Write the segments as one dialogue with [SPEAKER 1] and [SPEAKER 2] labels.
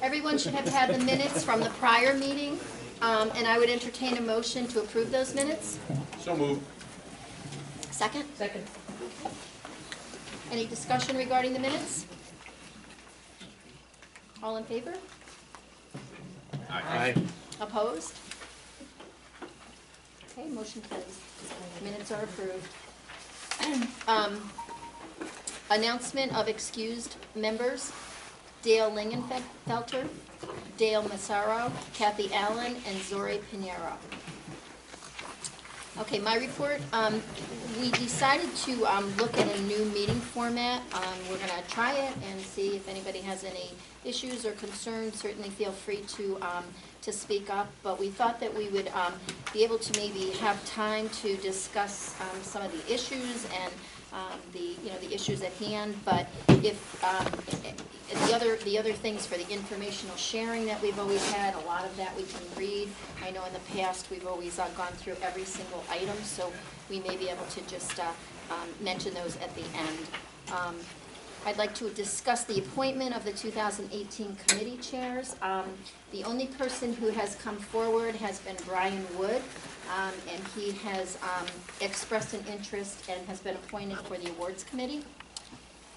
[SPEAKER 1] Everyone should have had the minutes from the prior meeting, and I would entertain a motion to approve those minutes.
[SPEAKER 2] So moved.
[SPEAKER 1] Second?
[SPEAKER 3] Second.
[SPEAKER 1] Any discussion regarding the minutes? All in favor?
[SPEAKER 2] Aye.
[SPEAKER 1] Opposed? Okay, motion carries. Minutes are approved. Announcement of excused members: Dale Lingenfelter, Dale Massaro, Kathy Allen, and Zori Pinheiro. Okay, my report. We decided to look at a new meeting format. We're going to try it and see if anybody has any issues or concerns. Certainly feel free to speak up. But we thought that we would be able to maybe have time to discuss some of the issues and the issues at hand. But if the other things for the informational sharing that we've always had, a lot of that we can read. I know in the past we've always gone through every single item, so we may be able to just mention those at the end. I'd like to discuss the appointment of the 2018 committee chairs. The only person who has come forward has been Brian Wood, and he has expressed an interest and has been appointed for the awards committee.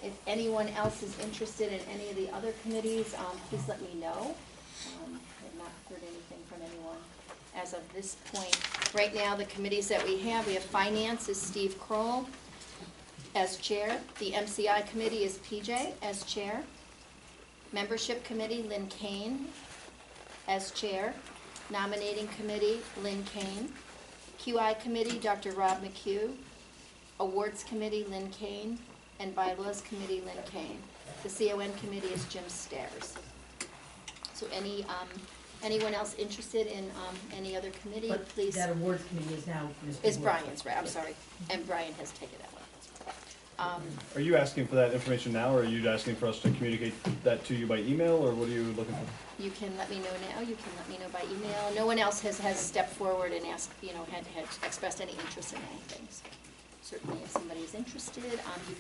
[SPEAKER 1] If anyone else is interested in any of the other committees, please let me know. I have not heard anything from anyone as of this point. Right now, the committees that we have finance is Steve Kroll as chair. The MCI committee is PJ as chair. Membership committee, Lynn Kane as chair. Nominating committee, Lynn Kane. QI committee, Dr. Rob McHugh. Awards committee, Lynn Kane. And bylaws committee, Lynn Kane. The CON committee is Jim Stairs. So anyone else interested in any other committee,
[SPEAKER 3] But
[SPEAKER 1] please.
[SPEAKER 3] that awards committee is now Mr.
[SPEAKER 1] Is
[SPEAKER 3] Wood.
[SPEAKER 1] Brian's, right, I'm sorry. And Brian has taken that one.
[SPEAKER 4] Are you asking for that information now, or are you asking for us to communicate that to you by email, or what are you looking for?
[SPEAKER 1] You can let me know now, you can let me know by email. No one else has stepped forward and asked, had expressed any interest in anything. So certainly if somebody is interested,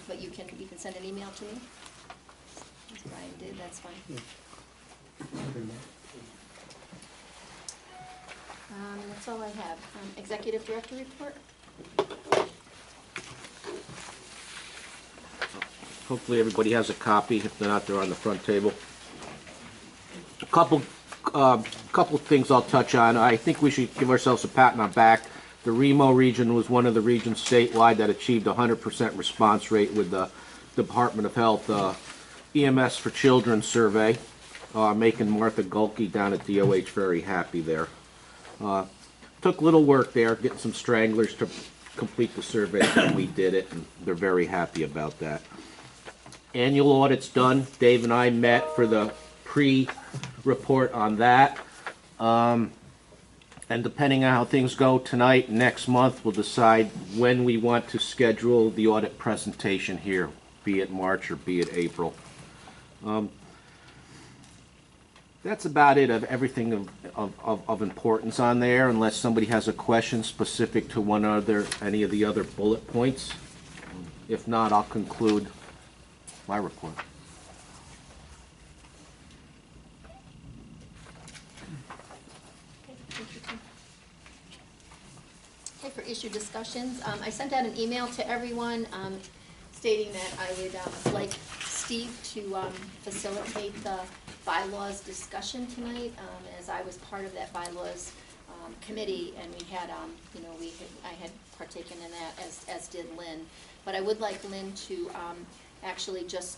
[SPEAKER 1] but you can send an email to me. As Brian did, that's fine. That's all I have. Executive Director report?
[SPEAKER 5] Hopefully everybody has a copy. If not, they're on the front table. A couple things I'll touch on. I think we should give ourselves a pat on the back. The Remo region was one of the regions statewide that achieved 100% response rate with the Department of Health EMS for Children survey, making Martha Gulke down at DOH very happy there. Took little work there, getting some stranglers to complete the survey, and we did it, and they're very happy about that. Annual audit's done. Dave and I met for the pre-report on that. And depending on how things go tonight, next month, we'll decide when we want to schedule the audit presentation here, be it March or be it April. That's about it of everything of importance on there, unless somebody has a question specific to any of the other bullet points. If not, I'll conclude my report.
[SPEAKER 1] Okay, for issue discussions, I sent out an email to everyone stating that I would like Steve to facilitate the bylaws discussion tonight, as I was part of that bylaws committee, and we had, I had partaken in that, as did Lynn. But I would like Lynn to actually just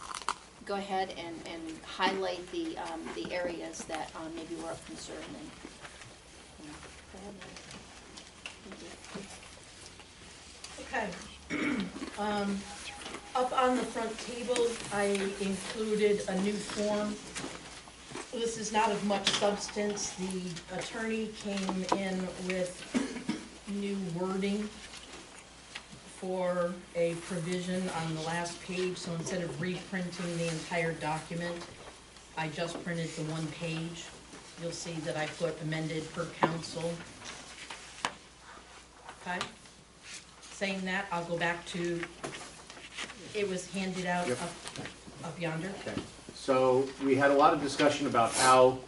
[SPEAKER 1] go ahead and highlight the areas that maybe were of concern. And go ahead, Lynn.
[SPEAKER 3] Okay. Up on the front table, I included a new form. This is not of much substance. The attorney came in with new wording for a provision on the last page, so instead of reprinting the entire document, I just printed the one page. You'll see that I put amended per council. Okay? Saying that, I'll go back to, it was handed out
[SPEAKER 5] Yep.
[SPEAKER 3] up yonder.
[SPEAKER 5] Okay.
[SPEAKER 2] So we had a lot of discussion about how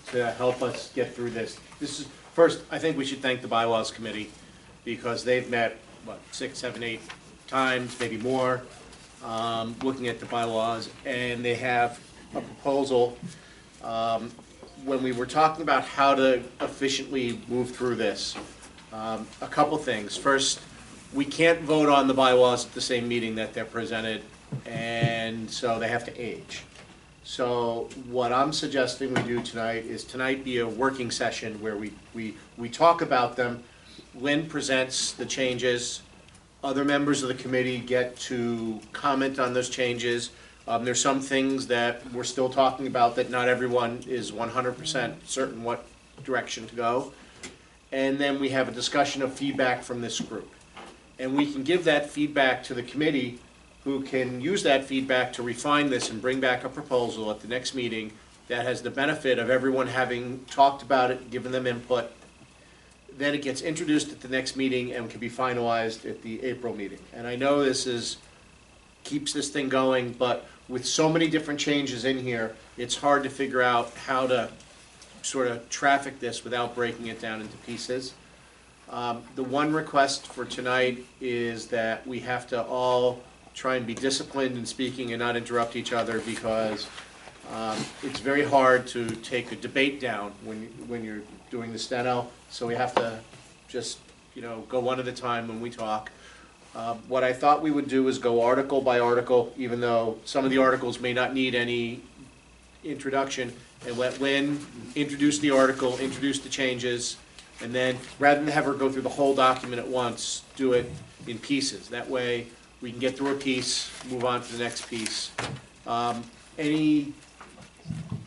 [SPEAKER 2] to help us get through this. First, I think we should thank the bylaws committee because they've met, what, 6, 7, 8 times, maybe more, looking at the bylaws, and they have a proposal. When we were talking about how to efficiently move through this, a couple things. First, we can't vote on the bylaws at the same meeting that they're presented, and so they have to age. So what I'm suggesting we do tonight is be a working session where we talk about them. Lynn presents the changes. Other members of the committee get to comment on those changes. There's some things that we're still talking about that not everyone is 100% certain what direction to go. And then we have a discussion of feedback from this group. And we can give that feedback to the committee, who can use that feedback to refine this and bring back a proposal at the next meeting that has the benefit of everyone having talked about it, given them input. Then it gets introduced at the next meeting and can be finalized at the April meeting. And I know this keeps this thing going, but with so many different changes in here, it's hard to figure out how to sort of traffic this without breaking it down into pieces. The one request for tonight is that we have to all try and be disciplined in speaking and not interrupt each other, because it's very hard to take a debate down when you're doing the steno. So we have to just, go one at a time when we talk. What I thought we would do is go article by article, even though some of the articles may not need any introduction, and let Lynn introduce the article, introduce the changes, and then rather than have her go through the whole document at once, do it in pieces. That way we can get through a piece, move on to the next piece. Lynn,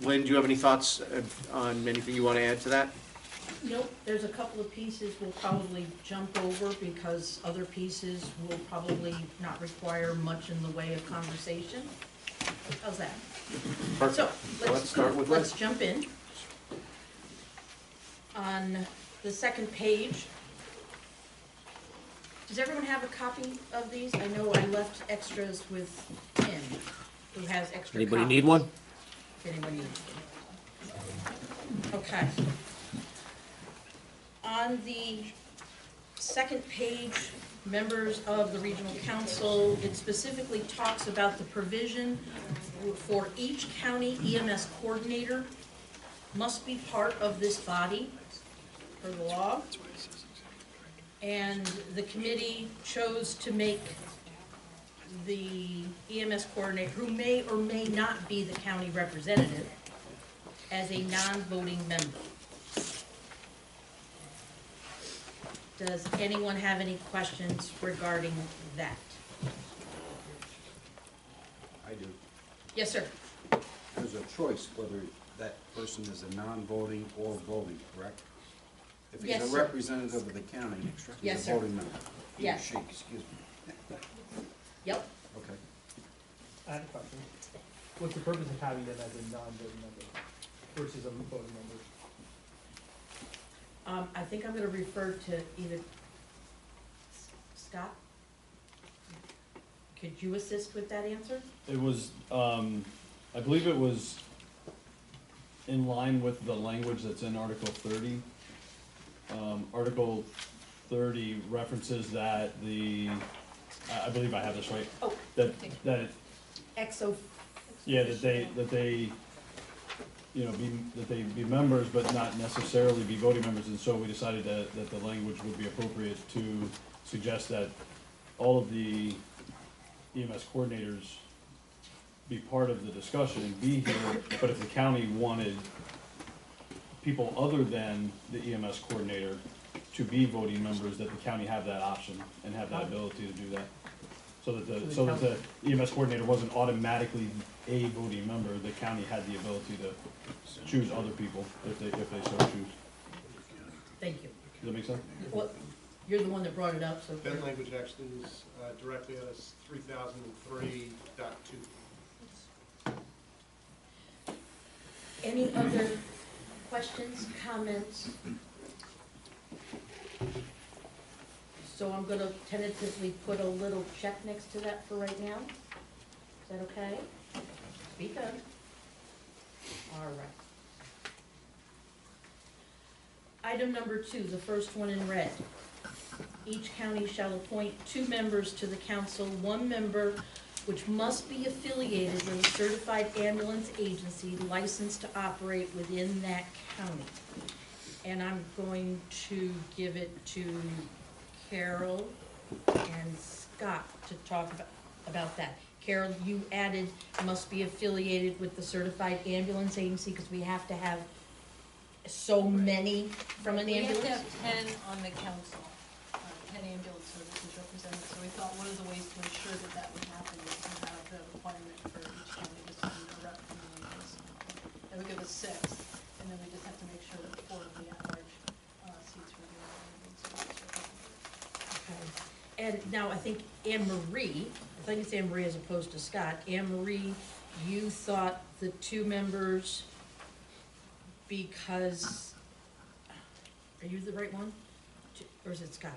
[SPEAKER 2] do you have any thoughts on anything you want to add to that?
[SPEAKER 3] Nope, there's a couple of pieces we'll probably jump over because other pieces will probably not require much in the way of conversation. How's that?
[SPEAKER 2] Perfect.
[SPEAKER 3] So,
[SPEAKER 2] Let's start with
[SPEAKER 3] let's
[SPEAKER 2] Lynn.
[SPEAKER 3] jump in. On the second page, does everyone have a copy of these? I know I left extras with Tim, who has extra copies.
[SPEAKER 5] Anybody need one?
[SPEAKER 3] If anyone needs one. Okay. On the second page, members of the regional council, it specifically talks about the provision for each county EMS coordinator must be part of this body per the law. And the committee chose to make the EMS coordinator, who may or may not be the county representative, as a non-voting member. Does anyone have any questions regarding that?
[SPEAKER 6] I do.
[SPEAKER 3] Yes, sir.
[SPEAKER 6] There's a choice whether that person is a non-voting or voting, correct? If he's
[SPEAKER 3] Yes,
[SPEAKER 6] a
[SPEAKER 3] sir.
[SPEAKER 6] representative of the county,
[SPEAKER 3] Yes,
[SPEAKER 6] he's
[SPEAKER 3] sir.
[SPEAKER 6] a voting member. He or
[SPEAKER 3] Yes.
[SPEAKER 6] she, excuse me.
[SPEAKER 3] Yep.
[SPEAKER 6] Okay.
[SPEAKER 7] I have a question. What's the purpose of having them as a non-voting member versus a voting member?
[SPEAKER 3] I think I'm gonna refer to either Scott. Could you assist with that answer?
[SPEAKER 4] It was, I believe it was in line with the language that's in Article 30. Article 30 references that I believe I have this right.
[SPEAKER 3] Oh.
[SPEAKER 4] That
[SPEAKER 3] Exo.
[SPEAKER 4] yeah, that they be members, but not necessarily be voting members, and so we decided that the language would be appropriate to suggest that all of the EMS coordinators be part of the discussion and be here, but if the county wanted people other than the EMS coordinator to be voting members, that the county have that option and have that ability to do that. So that the EMS coordinator wasn't automatically a voting member, the county had the ability to choose other people if they so choose.
[SPEAKER 3] Thank you.
[SPEAKER 4] Does that make sense?
[SPEAKER 3] Well, you're the one that brought it up, so.
[SPEAKER 8] That language actually is directly out of 3003.2.
[SPEAKER 3] Any other questions, comments? So I'm gonna tentatively put a little check next to that for right now. Is that okay? Speak up. Item number 2, the first one in red. Each county shall appoint 2 members to the council, 1 member which must be affiliated with a certified ambulance agency licensed to operate within that county. And I'm going to give it to Carol and Scott to talk about that. Carol, you added must be affiliated with the certified ambulance agency, because we have to have so many from an ambulance?
[SPEAKER 9] We have to have 10 on the council, 10 ambulance services represented, so we thought one of the ways to ensure that that would happen is to have the requirement for each county to send a rep from the ambulance. That would give us 6, and then we just have to make sure that 4 of the at-large seats for the ambulance services are represented.
[SPEAKER 3] Okay. And now I think Anne Marie, I think it's Anne Marie as opposed to Scott. Anne Marie, you thought the 2 members because, are you the right one? Or is it Scott?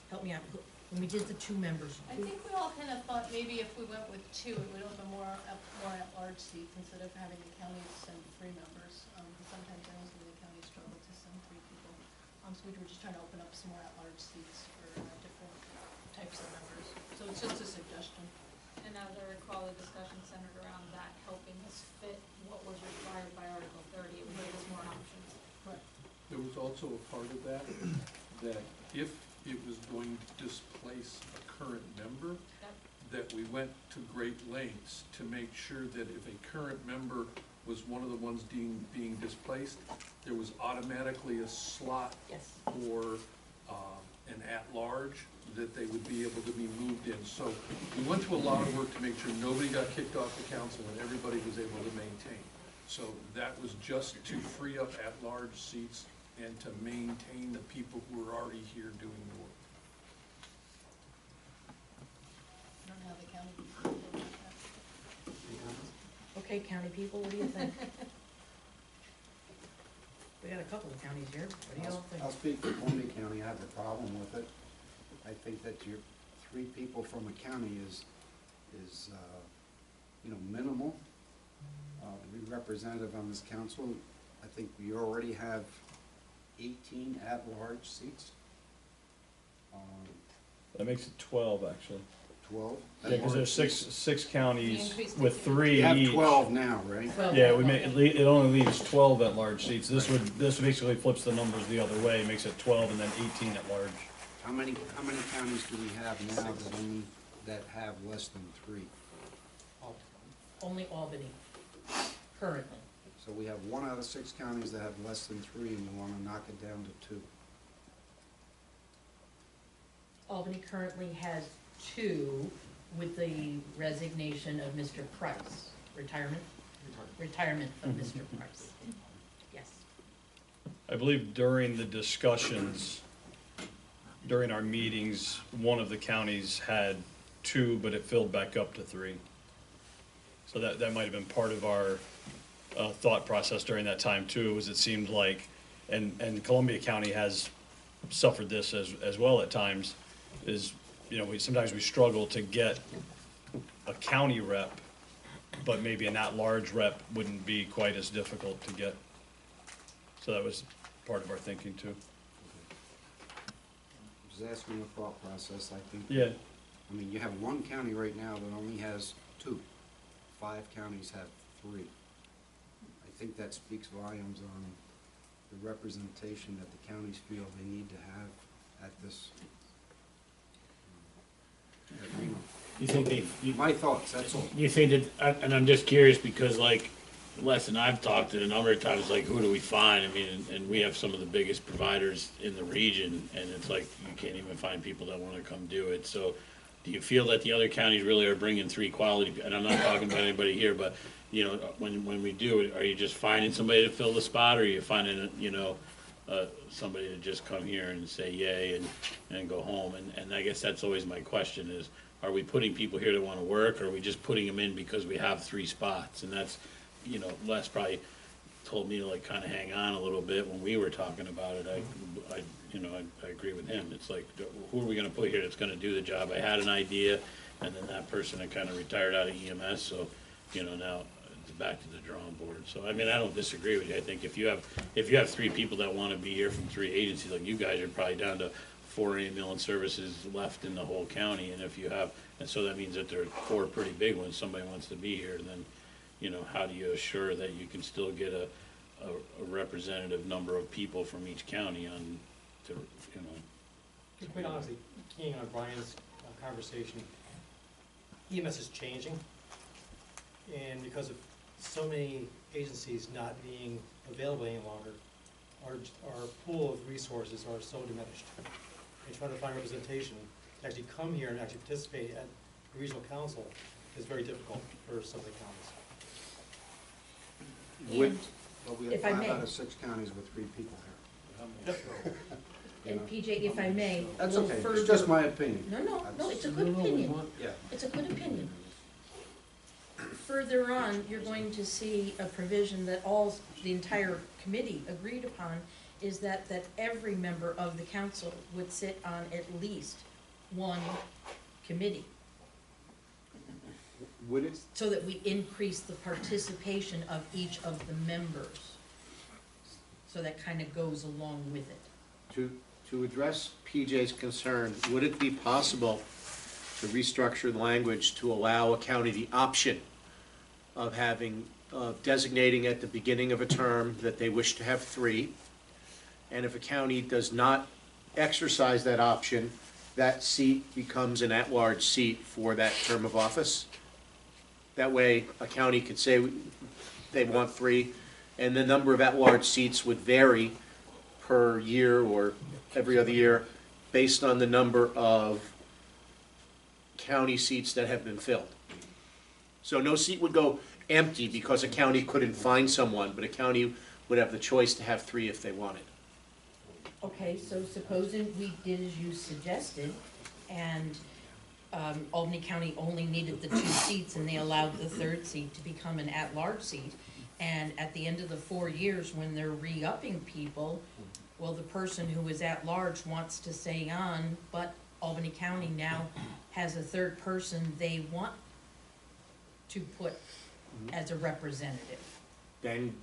[SPEAKER 3] Help me out. When we did the 2 members.
[SPEAKER 9] I think we all kind of thought maybe if we went with 2, it would open more at-large seats instead of having the counties send 3 members. Because sometimes I know some of the counties struggle to send 3 people. So we were just trying to open up some more at-large seats for different types of members. So it's just a suggestion.
[SPEAKER 10] And as I recall, the discussion centered around that helping us fit what was required by Article 30. It would give us more options.
[SPEAKER 11] There was also a part of that, that if it was going to displace a current member, that we went to great lengths to make sure that if a current member was one of the ones being displaced, there was automatically a slot
[SPEAKER 3] Yes.
[SPEAKER 11] for an at-large, that they would be able to be moved in. So we went through a lot of work to make sure nobody got kicked off the council and everybody was able to maintain. So that was just to free up at-large seats and to maintain the people who are already here doing the work.
[SPEAKER 9] I don't know how the county people feel about that.
[SPEAKER 3] Okay, county people, what do you think? We got a couple of counties here. What do y'all think?
[SPEAKER 6] I'll speak for Columbia County. I have a problem with it. I think that your 3 people from a county is minimal. To be representative on this council, I think we already have 18 at-large seats.
[SPEAKER 4] That makes it 12, actually.
[SPEAKER 6] 12.
[SPEAKER 4] Yeah, because there's six counties
[SPEAKER 9] increased
[SPEAKER 4] with
[SPEAKER 9] it.
[SPEAKER 4] 3
[SPEAKER 6] You have
[SPEAKER 4] each.
[SPEAKER 6] 12 now, right?
[SPEAKER 3] Well,
[SPEAKER 4] Yeah, it only leaves 12 at-large seats. This basically flips the numbers the other way, makes it 12 and then 18 at-large.
[SPEAKER 6] How many counties do we have now that have less than 3?
[SPEAKER 3] Only Albany, currently.
[SPEAKER 6] So we have 1 out of 6 counties that have less than 3, and we want to knock it down to 2.
[SPEAKER 3] Albany currently has 2 with the resignation of Mr. Price. Retirement of Mr. Price. Yes.
[SPEAKER 4] I believe during the discussions, during our meetings, one of the counties had 2, but it filled back up to 3. So that might have been part of our thought process during that time too, was it seemed like, and Columbia County has suffered this as well at times, is, sometimes we struggle to get a county rep, but maybe an at-large rep wouldn't be quite as difficult to get. So that was part of our thinking too.
[SPEAKER 6] Just asking a thought process, I think.
[SPEAKER 4] Yeah.
[SPEAKER 6] I mean, you have 1 county right now that only has 2. 5 counties have 3. I think that speaks volumes on the representation that the counties feel they need to have at this.
[SPEAKER 12] You think
[SPEAKER 6] My thoughts, that's all.
[SPEAKER 12] you think that, and I'm just curious because like Les and I've talked it a number of times, like who do we find? I mean, and we have some of the biggest providers in the region, and it's like you can't even find people that want to come do it. So do you feel that the other counties really are bringing 3 quality, and I'm not talking about anybody here, but when we do it, are you just finding somebody to fill the spot, or are you finding somebody to just come here and say yay and go home? And I guess that's always my question is, are we putting people here that want to work, or are we just putting them in because we have 3 spots? And that's, Les probably told me to like kind of hang on a little bit when we were talking about it. I agree with him. It's like, who are we gonna put here that's gonna do the job? I had an idea, and then that person had kind of retired out of EMS, so, now it's back to the drawing board. So, I mean, I don't disagree with you. I think if you have 3 people that wanna be here from 3 agencies, like you guys are probably down to 4 ambulance services left in the whole county, and if you have, and so that means that there are 4 pretty big ones, somebody wants to be here, then, you know, how do you assure that you can still get a representative number of people from each county on, to, you know?
[SPEAKER 7] Quite honestly, keying on Brian's conversation, EMS is changing, and because of so many agencies not being available any longer, our pool of resources are so diminished. And trying to find representation to actually come here and actually participate at the regional council is very difficult for some of the counties.
[SPEAKER 6] Would, well, we have
[SPEAKER 3] If I
[SPEAKER 6] 5
[SPEAKER 3] may.
[SPEAKER 6] out of 6 counties with 3 people here.
[SPEAKER 3] And PJ, if I may,
[SPEAKER 6] That's
[SPEAKER 3] we'll
[SPEAKER 6] okay, it's
[SPEAKER 3] further-
[SPEAKER 6] just my opinion.
[SPEAKER 3] No, it's a good opinion.
[SPEAKER 6] Yeah.
[SPEAKER 3] It's a good opinion. Further on, you're going to see a provision that the entire committee agreed upon, is that every member of the council would sit on at least one committee,
[SPEAKER 6] Would it,
[SPEAKER 3] so that we increase the participation of each of the members. So that kind of goes along with it.
[SPEAKER 2] To address PJ's concern, would it be possible to restructure the language to allow a county the option of having, designating at the beginning of a term that they wish to have 3, and if a county does not exercise that option, that seat becomes an at-large seat for that term of office? That way, a county could say they want 3, and the number of at-large seats would vary per year or every other year based on the number of county seats that have been filled. So no seat would go empty because a county couldn't find someone, but a county would have the choice to have 3 if they wanted.
[SPEAKER 3] Okay, so supposing we did as you suggested, and Albany County only needed the 2 seats, and they allowed the 3rd seat to become an at-large seat, and at the end of the 4 years, when they're re-upping people, well, the person who is at-large wants to stay on, but Albany County now has a 3rd person they want to put as a representative.
[SPEAKER 2] Then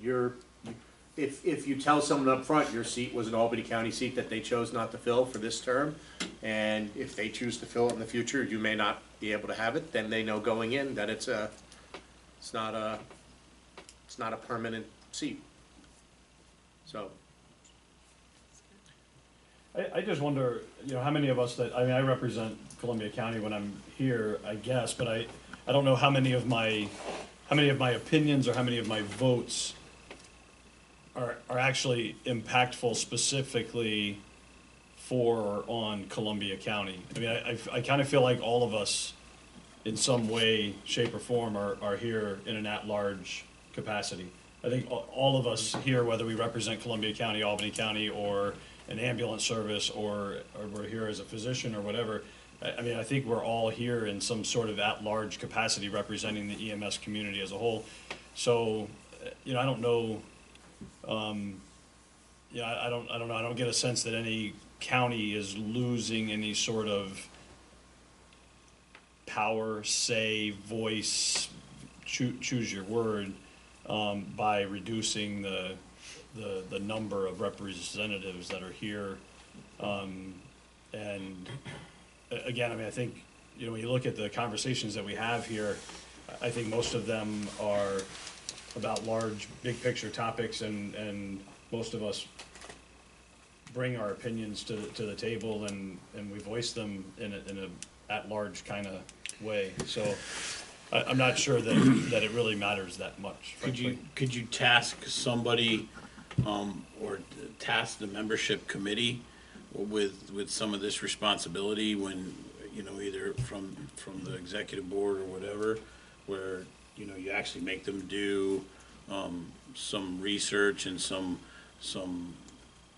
[SPEAKER 2] if you tell someone up front your seat was an Albany County seat that they chose not to fill for this term, and if they choose to fill it in the future, you may not be able to have it, then they know going in that it's not a permanent seat. So,
[SPEAKER 4] I just wonder, you know, how many of us that, I mean, I represent Columbia County when I'm here, I guess, but I don't know how many of my opinions or how many of my votes are actually impactful specifically for or on Columbia County. I mean, I kind of feel like all of us, in some way, shape, or form, are here in an at-large capacity. I think all of us here, whether we represent Columbia County, Albany County, or an ambulance service, or we're here as a physician or whatever, I mean, I think we're all here in some sort of at-large capacity representing the EMS community as a whole. So, you know, I don't know, I don't know, I don't get a sense that any county is losing any sort of power, say, voice, choose your word, by reducing the number of representatives that are here. And again, I mean, I think, you know, when you look at the conversations that we have here, I think most of them are about large, big picture topics, and most of us bring our opinions to the table, and we voice them in a at-large kind of way. So I'm not sure that it really matters that much, frankly.
[SPEAKER 12] Could you task somebody, or task the membership committee with some of this responsibility when, you know, either from the executive board or whatever, where, you know, you actually make them do some research and some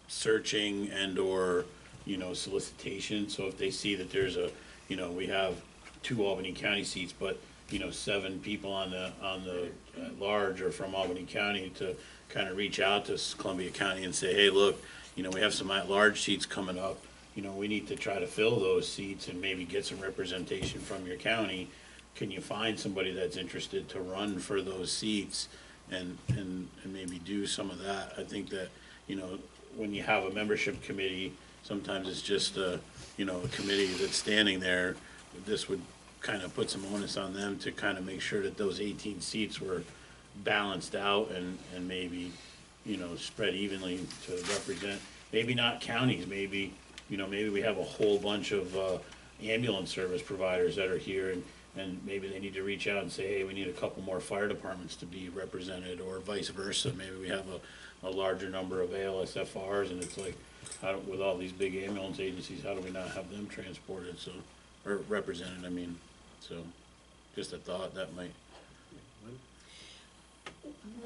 [SPEAKER 12] searching and or, you know, solicitation. So if they see that there's you know, we have 2 Albany County seats, but, you know, 7 people on the large are from Albany County, to kind of reach out to Columbia County and say, hey, look, you know, we have some at-large seats coming up. You know, we need to try to fill those seats and maybe get some representation from your county. can you find somebody that's interested to run for those seats and maybe do some of that? I think that, you know, when you have a membership committee, sometimes it's just a committee that's standing there. This would kind of put some onus on them to kind of make sure that those 18 seats were balanced out and maybe, spread evenly to represent, maybe not counties, maybe we have a whole bunch of ambulance service providers that are here, and maybe they need to reach out and say, hey, we need a couple more fire departments to be represented, or vice versa. Maybe we have a larger number of ALSFRs, and it's like, with all these big ambulance agencies, how do we not have them transported, or represented, so, just a thought that might.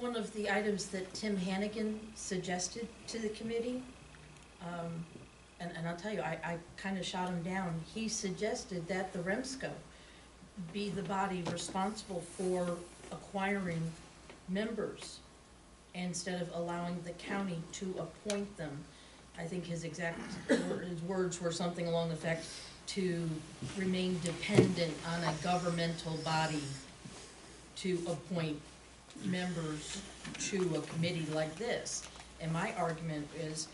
[SPEAKER 3] One of the items that Tim Hannigan suggested to the committee, and I'll tell you, I kind of shot him down. He suggested that the REMSCO be the body responsible for acquiring members instead of allowing the county to appoint them. I think his words were something along the effect to remain dependent on a governmental body to appoint members to a committee like this. And my argument is,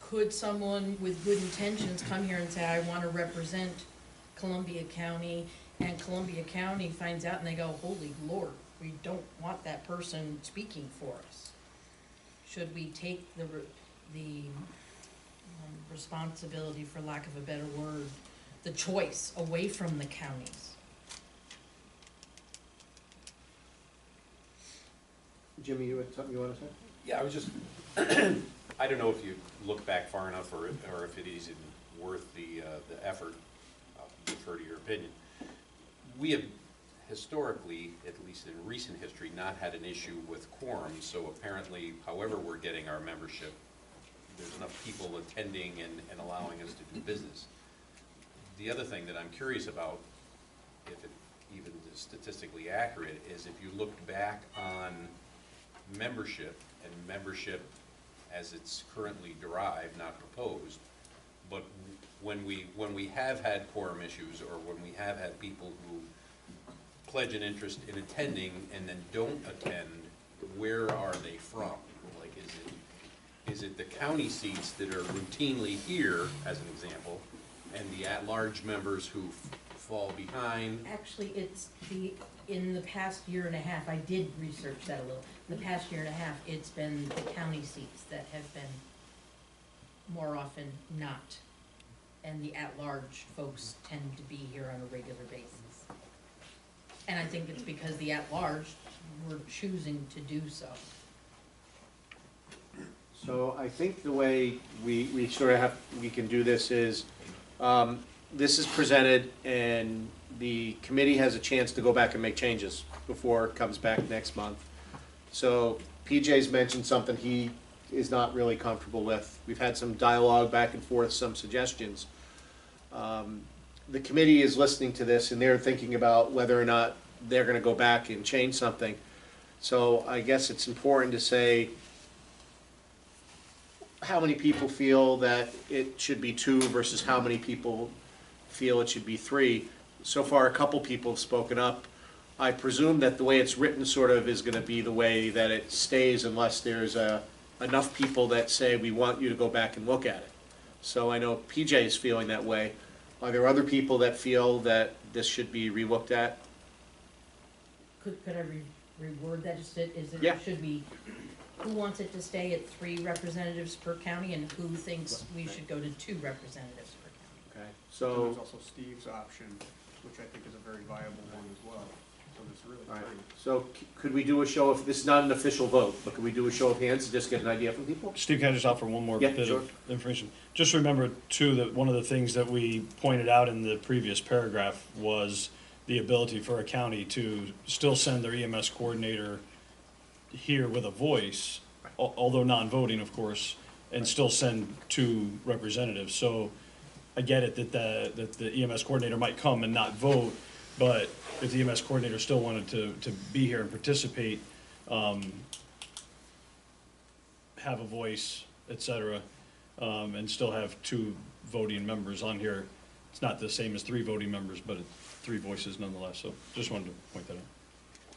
[SPEAKER 3] could someone with good intentions come here and say, I want to represent Columbia County, and Columbia County finds out and they go, holy Lord, we don't want that person speaking for us? Should we take the responsibility, for lack of a better word, the choice away from the counties?
[SPEAKER 2] Jimmy, you had something you want to say?
[SPEAKER 13] Yeah, I was just, I don't know if you look back far enough or if it is even worth the effort. I'll defer to your opinion. We have historically, at least in recent history, not had an issue with quorum, so apparently, however we're getting our membership, there's enough people attending and allowing us to do business. The other thing that I'm curious about, if it even is statistically accurate, is if you looked back on membership, and membership as it's currently derived, not proposed, but when we have had quorum issues, or when we have had people who pledge an interest in attending and then don't attend, where are they from? Like, is it the county seats that are routinely here, as an example, and the at-large members who fall behind?
[SPEAKER 3] Actually, it's in the past year and a half, I did research that a little. In the past year and a half, it's been the county seats that have been more often not. And the at-large folks tend to be here on a regular basis. And I think it's because the at-large were choosing to do so.
[SPEAKER 2] So I think the way we sort of we can do this is, this is presented, and the committee has a chance to go back and make changes before it comes back next month. So PJ's mentioned something he is not really comfortable with. We've had some dialogue back and forth, some suggestions. The committee is listening to this, and they're thinking about whether or not they're going to go back and change something. So I guess it's important to say how many people feel that it should be 2 versus how many people feel it should be 3. So far, a couple people have spoken up. I presume that the way it's written sort of is going to be the way that it stays, unless there's enough people that say, we want you to go back and look at it. So I know PJ is feeling that way. Are there other people that feel that this should be relooked at?
[SPEAKER 3] Could I reword that?
[SPEAKER 2] Yeah.
[SPEAKER 3] Should we, who wants it to stay at 3 representatives per county, and who thinks we should go to 2 representatives per county?
[SPEAKER 2] Okay.
[SPEAKER 8] And
[SPEAKER 2] So,
[SPEAKER 8] there's also Steve's option, which I think is a very viable one as well. So there's really
[SPEAKER 2] all right.
[SPEAKER 8] three.
[SPEAKER 2] So could we do a show of, this is not an official vote, but could we do a show of hands to just get an idea from people?
[SPEAKER 4] Steve, can I just offer one more
[SPEAKER 2] Yeah,
[SPEAKER 4] bit
[SPEAKER 2] sure.
[SPEAKER 4] of information? Just remember, too, that one of the things that we pointed out in the previous paragraph was the ability for a county to still send their EMS coordinator here with a voice, although non-voting, of course, and still send 2 representatives. So I get it that the EMS coordinator might come and not vote, but if the EMS coordinator still wanted to be here and participate, have a voice, et cetera, and still have 2 voting members on here, it's not the same as 3 voting members, but it's 3 voices nonetheless, so just wanted to point that out.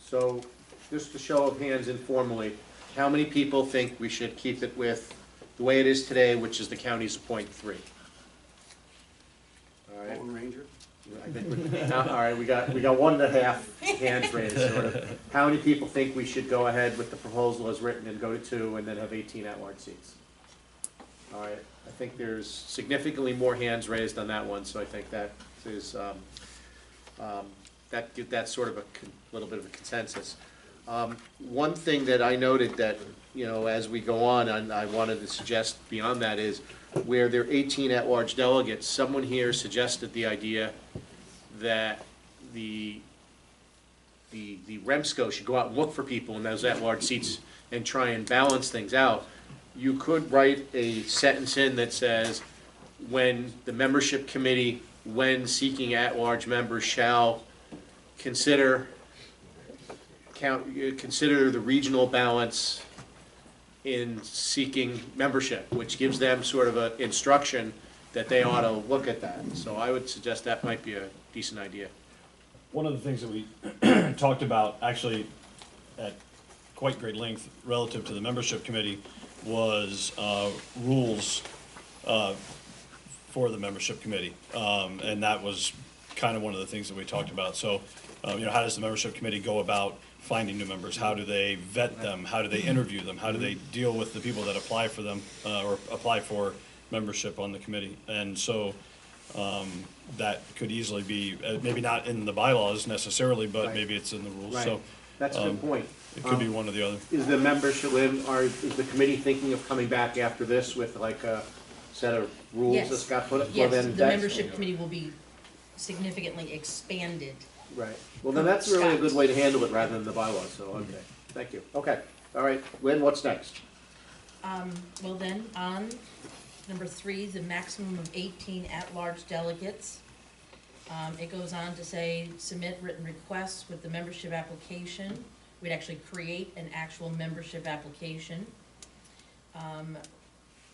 [SPEAKER 2] So, just a show of hands informally, how many people think we should keep it with the way it is today, which is the counties appoint 3? All right.
[SPEAKER 6] Lone Ranger?
[SPEAKER 2] I think all right, we got 1.5 hands raised, sort of. How many people think we should go ahead with the proposal as written and go to 2 and then have 18 at-large seats? All right, I think there's significantly more hands raised on that one, so I think that is, that's sort of a little bit of a consensus. One thing that I noted that, you know, as we go on, and I wanted to suggest beyond that is, where there are 18 at-large delegates, someone here suggested the idea that the REMSCO should go out and look for people in those at-large seats and try and balance things out. You could write a sentence in that says, when the membership committee, when seeking at-large members, shall consider the regional balance in seeking membership, which gives them sort of an instruction that they ought to look at that. So I would suggest that might be a decent idea.
[SPEAKER 4] One of the things that we talked about, actually, at quite great length relative to the membership committee, was rules for the membership committee. And that was kind of one of the things that we talked about. So, you know, how does the membership committee go about finding new members? How do they vet them? How do they interview them? How do they deal with the people that apply for them, or apply for membership on the committee? And so that could easily be, maybe not in the bylaws necessarily, but
[SPEAKER 2] Right.
[SPEAKER 4] maybe it's in the rules.
[SPEAKER 2] Right.
[SPEAKER 4] So
[SPEAKER 2] That's a good point.
[SPEAKER 4] it could be one or the other.
[SPEAKER 2] Is the membership, is the committee thinking of coming back after this with like a set of rules
[SPEAKER 3] Yes.
[SPEAKER 2] that Scott put up? Well,
[SPEAKER 3] Yes,
[SPEAKER 2] then
[SPEAKER 3] the
[SPEAKER 2] that's-
[SPEAKER 3] membership committee will be significantly expanded.
[SPEAKER 2] Right, well, then that's really a good way to handle it rather than the bylaws, so, okay, thank you. Okay, all right, Lynn, what's next?
[SPEAKER 3] Well then, on number 3, the maximum of 18 at-large delegates. It goes on to say, submit written requests with the membership application. We'd actually create an actual membership application.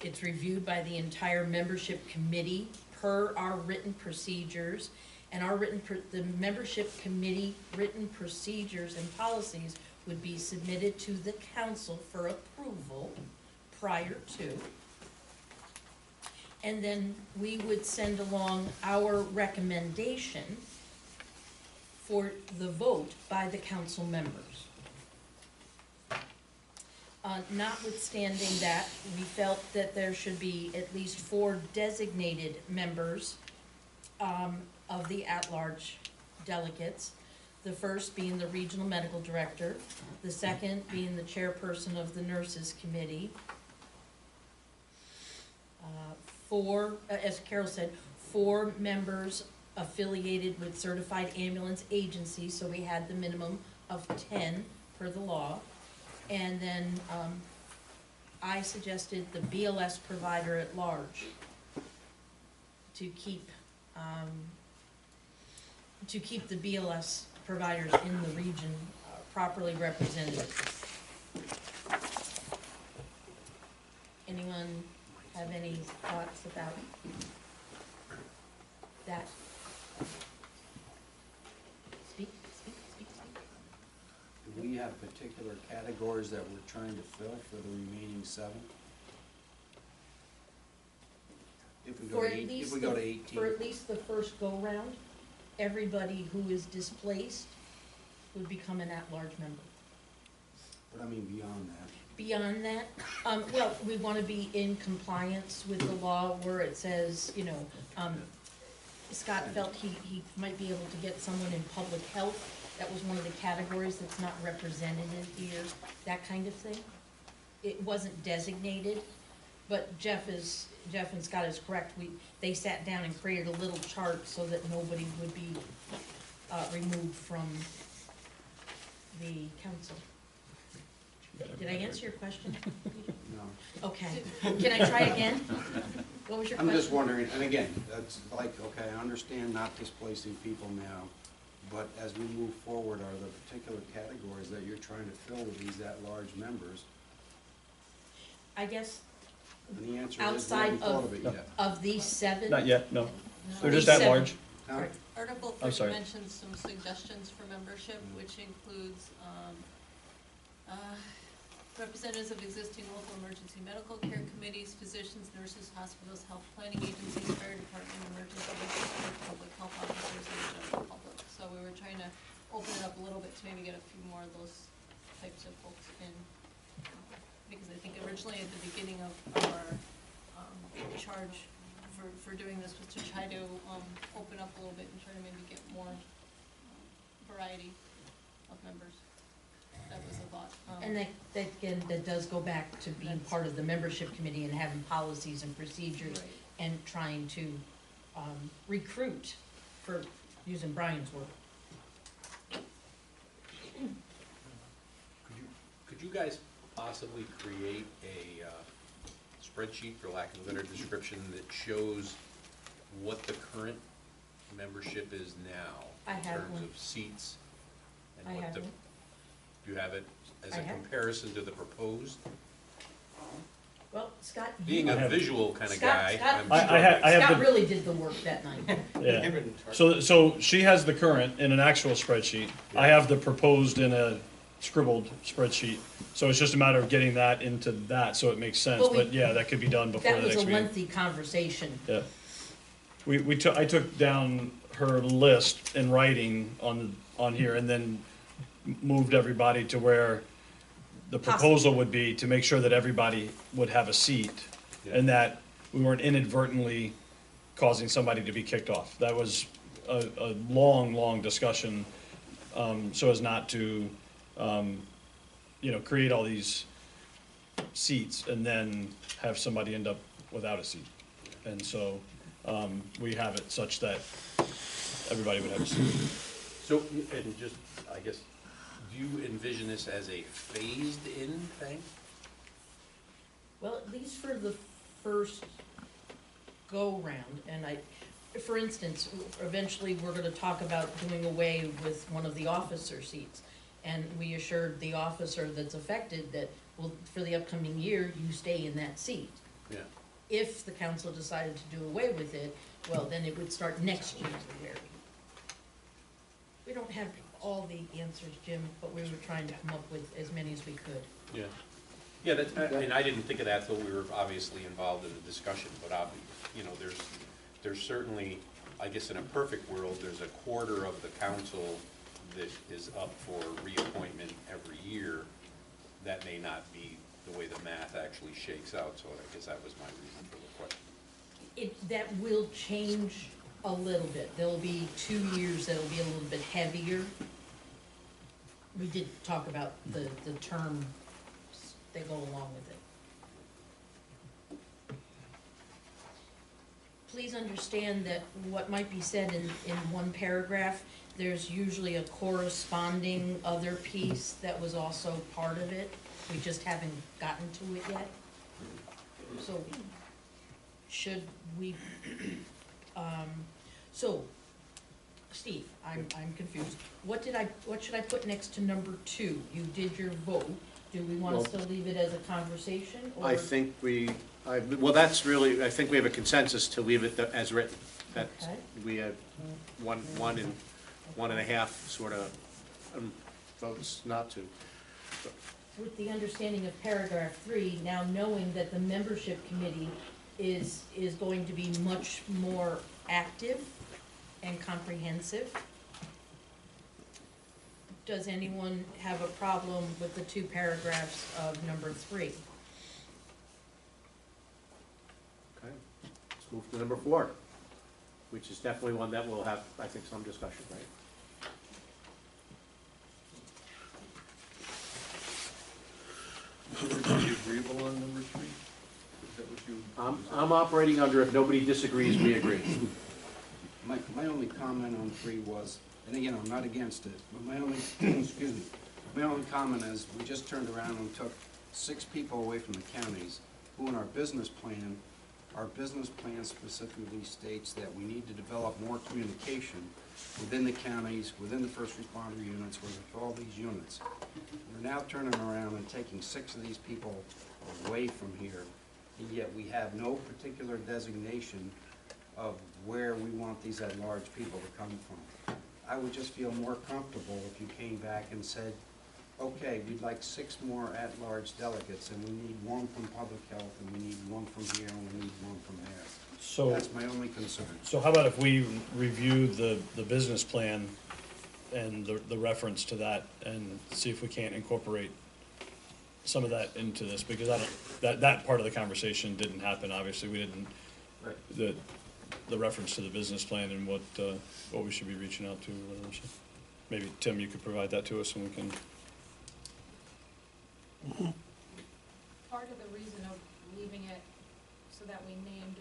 [SPEAKER 3] It's reviewed by the entire membership committee per our written procedures. And the membership committee written procedures and policies would be submitted to the council for approval prior to. And then we would send along our recommendation for the vote by the council members. Notwithstanding that, we felt that there should be at least 4 designated members of the at-large delegates. The first being the regional medical director, the second being the chairperson of the nurses committee. 4, as Carol said, 4 members affiliated with certified ambulance agencies, so we had the minimum of 10 per the law. And then I suggested the BLS provider at large to keep the BLS providers in the region properly represented. Anyone have any thoughts about that? Speak.
[SPEAKER 6] Do we have particular categories that we're trying to fill for the remaining 7? If we go to 18?
[SPEAKER 3] For at least the first go-round, everybody who is displaced would become an at-large member.
[SPEAKER 6] But I mean beyond that.
[SPEAKER 3] Beyond that, well, we want to be in compliance with the law where it says, you know, Scott felt he might be able to get someone in public health. That was one of the categories that's not represented in here, that kind of thing. It wasn't designated, but Jeff and Scott is correct. They sat down and created a little chart so that nobody would be removed from the council. Did I answer your question?
[SPEAKER 6] No.
[SPEAKER 3] Okay. Can I try again? What was your question?
[SPEAKER 6] I'm just wondering, and again, that's like, okay, I understand not displacing people now, but as we move forward, are there particular categories that you're trying to fill with these at-large members?
[SPEAKER 3] I guess
[SPEAKER 6] And the answer is, we
[SPEAKER 3] outside
[SPEAKER 6] haven't thought of it yet.
[SPEAKER 3] of these 7.
[SPEAKER 4] Not yet, no. They're just at
[SPEAKER 3] Seven.
[SPEAKER 4] large?
[SPEAKER 6] Now,
[SPEAKER 9] Article
[SPEAKER 4] I'm
[SPEAKER 9] 3
[SPEAKER 4] sorry.
[SPEAKER 9] mentions some suggestions for membership, which includes representatives of existing local emergency medical care committees, physicians, nurses, hospitals, health planning agencies, fire department, emergency services, public health officers, and the general public. So we were trying to open it up a little bit to maybe get a few more of those types of folks in. Because I think originally at the beginning of our charge for doing this was to try to open up a little bit and try to maybe get more variety of members. That was a thought.
[SPEAKER 3] And that does go back to being part of the membership committee and having policies and procedures
[SPEAKER 9] Right.
[SPEAKER 3] and trying to recruit, for using Brian's word.
[SPEAKER 13] Could you guys possibly create a spreadsheet, for lack of a better description, that shows what the current membership is now?
[SPEAKER 3] I have
[SPEAKER 13] In terms
[SPEAKER 3] one.
[SPEAKER 13] of seats?
[SPEAKER 3] I
[SPEAKER 13] And what
[SPEAKER 3] have
[SPEAKER 13] the,
[SPEAKER 3] one.
[SPEAKER 13] do you have it as
[SPEAKER 3] I
[SPEAKER 13] a
[SPEAKER 3] have.
[SPEAKER 13] comparison to the proposed?
[SPEAKER 3] Well, Scott,
[SPEAKER 13] Being
[SPEAKER 4] I
[SPEAKER 13] a
[SPEAKER 4] have-
[SPEAKER 13] visual kind of
[SPEAKER 3] Scott-
[SPEAKER 13] guy,
[SPEAKER 3] Scott-
[SPEAKER 13] I'm
[SPEAKER 4] I have
[SPEAKER 3] Scott
[SPEAKER 4] the-
[SPEAKER 3] really did the work that night.
[SPEAKER 4] Yeah.
[SPEAKER 7] Inventory.
[SPEAKER 4] So she has the current in an actual spreadsheet. I have the proposed in a scribbled spreadsheet. So it's just a matter of getting that into that, so it makes sense.
[SPEAKER 3] Well, we-
[SPEAKER 4] But yeah, that could be done before
[SPEAKER 3] That
[SPEAKER 4] the
[SPEAKER 3] was
[SPEAKER 4] next
[SPEAKER 3] a
[SPEAKER 4] meeting.
[SPEAKER 3] lengthy conversation.
[SPEAKER 4] Yeah. I took down her list in writing on here and then moved everybody to where the proposal would be to make sure that everybody would have a seat and that we weren't inadvertently causing somebody to be kicked off. That was a long, long discussion, so as not to, create all these seats and then have somebody end up without a seat. And so, we have it such that everybody would have a seat.
[SPEAKER 13] So, and just, I guess, do you envision this as a phased-in thing?
[SPEAKER 3] Well, at least for the first go-round, and for instance, eventually we're gonna talk about doing away with one of the officer seats. And we assured the officer that's affected that, well, for the upcoming year, you stay in that seat.
[SPEAKER 13] Yeah.
[SPEAKER 3] If the council decided to do away with it, well, then it would start next January. We don't have all the answers, Jim, but we were trying to come up with as many as we could.
[SPEAKER 13] Yeah. Yeah, that's, and I didn't think of that till we were obviously involved in the discussion, but there's certainly, I guess in a perfect world, there's a quarter of the council that is up for reappointment every year. That may not be the way the math actually shakes out, so I guess that was my reason for the question.
[SPEAKER 3] That will change a little bit. There'll be 2 years that'll be a little bit heavier. We did talk about the terms that go along with it. Please understand that what might be said in one paragraph, there's usually a corresponding other piece that was also part of it. We just haven't gotten to it yet. So, should we, so, Steve, I'm confused. What should I put next to number 2? You did your vote. Do we want to
[SPEAKER 2] Well,
[SPEAKER 3] still leave it as a conversation, or?
[SPEAKER 2] I think well, that's really, I think we have a consensus to leave it as written. That
[SPEAKER 3] Okay.
[SPEAKER 2] we have one and 1.5 sort of votes not to.
[SPEAKER 3] With the understanding of paragraph 3, now knowing that the membership committee is going to be much more active and comprehensive, does anyone have a problem with the 2 paragraphs of number 3?
[SPEAKER 2] Okay, let's move to number 4, which is definitely one that will have, I think, some discussion, right?
[SPEAKER 11] Would you be agreeable on number 3? Is that what you?
[SPEAKER 2] I'm operating under if nobody disagrees, we agree.
[SPEAKER 6] My only comment on 3 was, and again, I'm not against it, but my only, excuse me, my only comment is, we just turned around and took 6 people away from the counties, who in our business plan specifically states that we need to develop more communication within the counties, within the first responder units, with all these units. We're now turning around and taking 6 of these people away from here, and yet we have no particular designation of where we want these at-large people to come from. I would just feel more comfortable if you came back and said, okay, we'd like 6 more at-large delegates, and we need 1 from public health, and we need 1 from here, and we need 1 from there.
[SPEAKER 4] So,
[SPEAKER 6] That's my only concern.
[SPEAKER 4] so how about if we review the business plan and the reference to that, and see if we can't incorporate some of that into this, because I don't, that part of the conversation didn't happen, obviously, we didn't,
[SPEAKER 6] Right.
[SPEAKER 4] the reference to the business plan and what we should be reaching out to, or whatever, so. Maybe, Tim, you could provide that to us, and we can,
[SPEAKER 10] Part of the reason of leaving it so that we named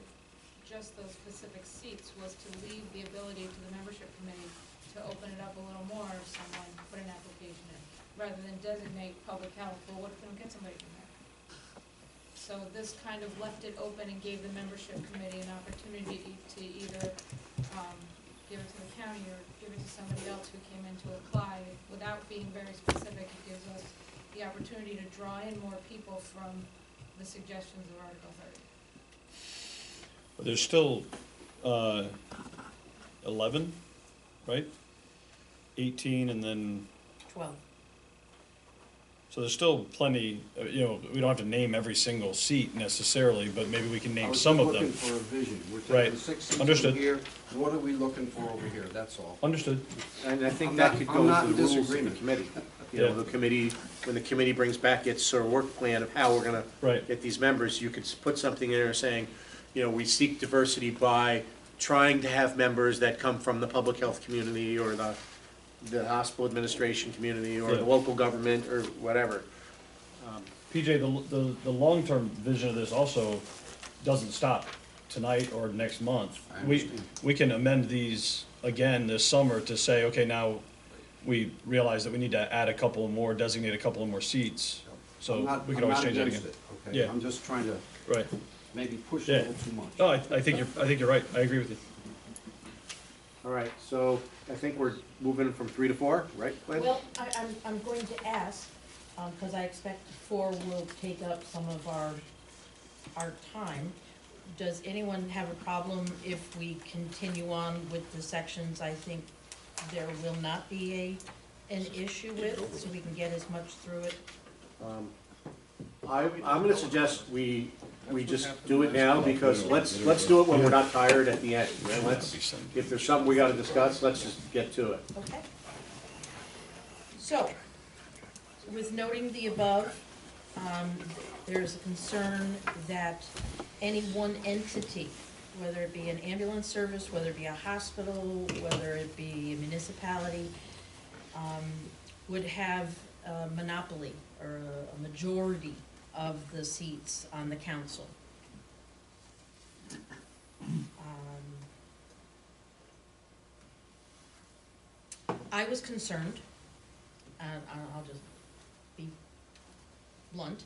[SPEAKER 10] just those specific seats was to leave the ability to the membership committee to open it up a little more if someone put an application in, rather than designate public health. Well, what if we don't get somebody from there? So this kind of left it open and gave the membership committee an opportunity to either give it to the county or give it to somebody else who came in to apply. Without being very specific, it gives us the opportunity to draw in more people from the suggestions of Article 30.
[SPEAKER 4] but there's still 11, right? 18, and then,
[SPEAKER 3] 12.
[SPEAKER 4] so there's still plenty, you know, we don't have to name every single seat necessarily, but maybe we can name some of
[SPEAKER 6] I
[SPEAKER 4] them.
[SPEAKER 6] was just looking for a vision. We're
[SPEAKER 4] Right.
[SPEAKER 6] taking 6 seats
[SPEAKER 4] Understood.
[SPEAKER 6] from here, what are we looking for over here, that's all.
[SPEAKER 4] Understood.
[SPEAKER 2] And I think
[SPEAKER 6] I'm
[SPEAKER 2] that
[SPEAKER 6] not-
[SPEAKER 2] could
[SPEAKER 6] I'm
[SPEAKER 2] go
[SPEAKER 6] not
[SPEAKER 2] to
[SPEAKER 6] in
[SPEAKER 2] the rules of the
[SPEAKER 6] disagreement.
[SPEAKER 2] committee. You
[SPEAKER 4] Yeah.
[SPEAKER 2] know, the committee, when the committee brings back its sort of work plan of how we're gonna
[SPEAKER 4] Right.
[SPEAKER 2] get these members, you could put something in there saying, you know, we seek diversity by trying to have members that come from the public health community or the hospital administration community or
[SPEAKER 4] Yeah.
[SPEAKER 2] the local government or whatever.
[SPEAKER 4] PJ, the long-term vision of this also doesn't stop tonight or next month.
[SPEAKER 6] I understand.
[SPEAKER 4] We can amend these again this summer to say, okay, now we realize that we need to add a couple of more, designate a couple of more seats. So we can always change that again.
[SPEAKER 6] I'm not against it, okay?
[SPEAKER 4] Yeah.
[SPEAKER 6] I'm just trying to
[SPEAKER 4] Right.
[SPEAKER 6] maybe push
[SPEAKER 4] Yeah.
[SPEAKER 6] a little too much.
[SPEAKER 4] No, I think you're right. I agree with you.
[SPEAKER 2] All right, so I think we're moving from 3 to 4, right, Glenn?
[SPEAKER 3] Well, I'm going to ask, because I expect 4 will take up some of our time. Does anyone have a problem if we continue on with the sections I think there will not be an issue with, so we can get as much through it?
[SPEAKER 2] I'm gonna suggest we just do it now, because let's do it when we're not tired at the end. Right? If there's something we gotta discuss, let's just get to it.
[SPEAKER 3] Okay. So, with noting the above, there's a concern that any one entity, whether it be an ambulance service, whether it be a hospital, whether it be a municipality, would have a monopoly or a majority of the seats on the council. I was concerned, and I'll just be blunt,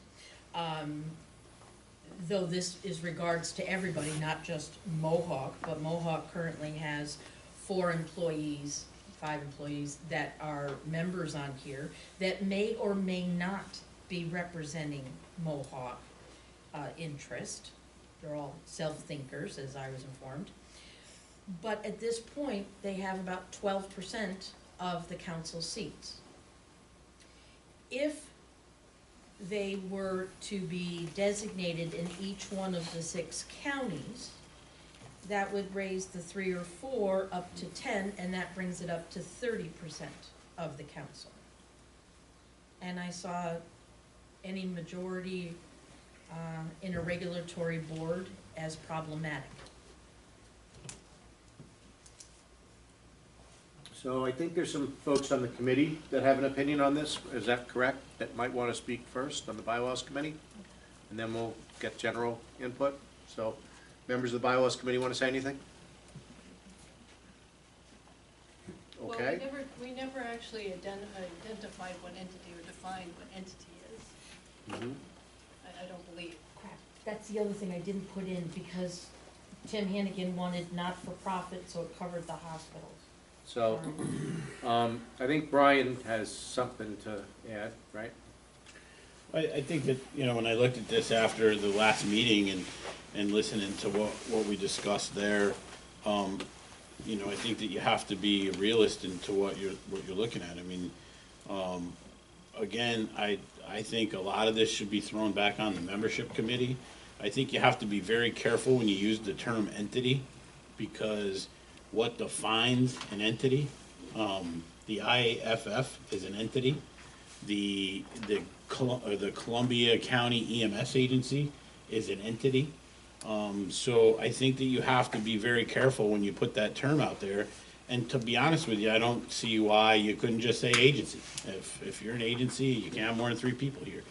[SPEAKER 3] though this is regards to everybody, not just Mohawk, but Mohawk currently has 4 employees, 5 employees that are members on here that may or may not be representing Mohawk interest. They're all self-thinkers, as I was informed. But at this point, they have about 12% of the council seats. If they were to be designated in each one of the 6 counties, that would raise the 3 or 4 up to 10, and that brings it up to 30% of the council. And I saw any majority in a regulatory board as problematic.
[SPEAKER 2] So I think there's some folks on the committee that have an opinion on this, is that correct? That might want to speak first on the bylaws committee, and then we'll get general input. So, members of the bylaws committee want to say anything? Okay.
[SPEAKER 9] Well, we never actually identified what entity or defined what entity is.
[SPEAKER 2] Mhm.
[SPEAKER 9] I don't believe.
[SPEAKER 3] Crap, that's the other thing I didn't put in, because Tim Hannigan wanted not-for-profit, so it covered the hospitals.
[SPEAKER 2] So, I think Brian has something to add, right?
[SPEAKER 12] I think that, you know, when I looked at this after the last meeting and listening to what we discussed there, you know, I think that you have to be a realist into what you're looking at. I mean, again, I think a lot of this should be thrown back on the membership committee. I think you have to be very careful when you use the term entity, because what defines an entity, the IAFF is an entity. The Columbia County EMS agency is an entity. So I think that you have to be very careful when you put that term out there. And to be honest with you, I don't see why you couldn't just say agency. If you're an agency, you can't have more than 3 people here.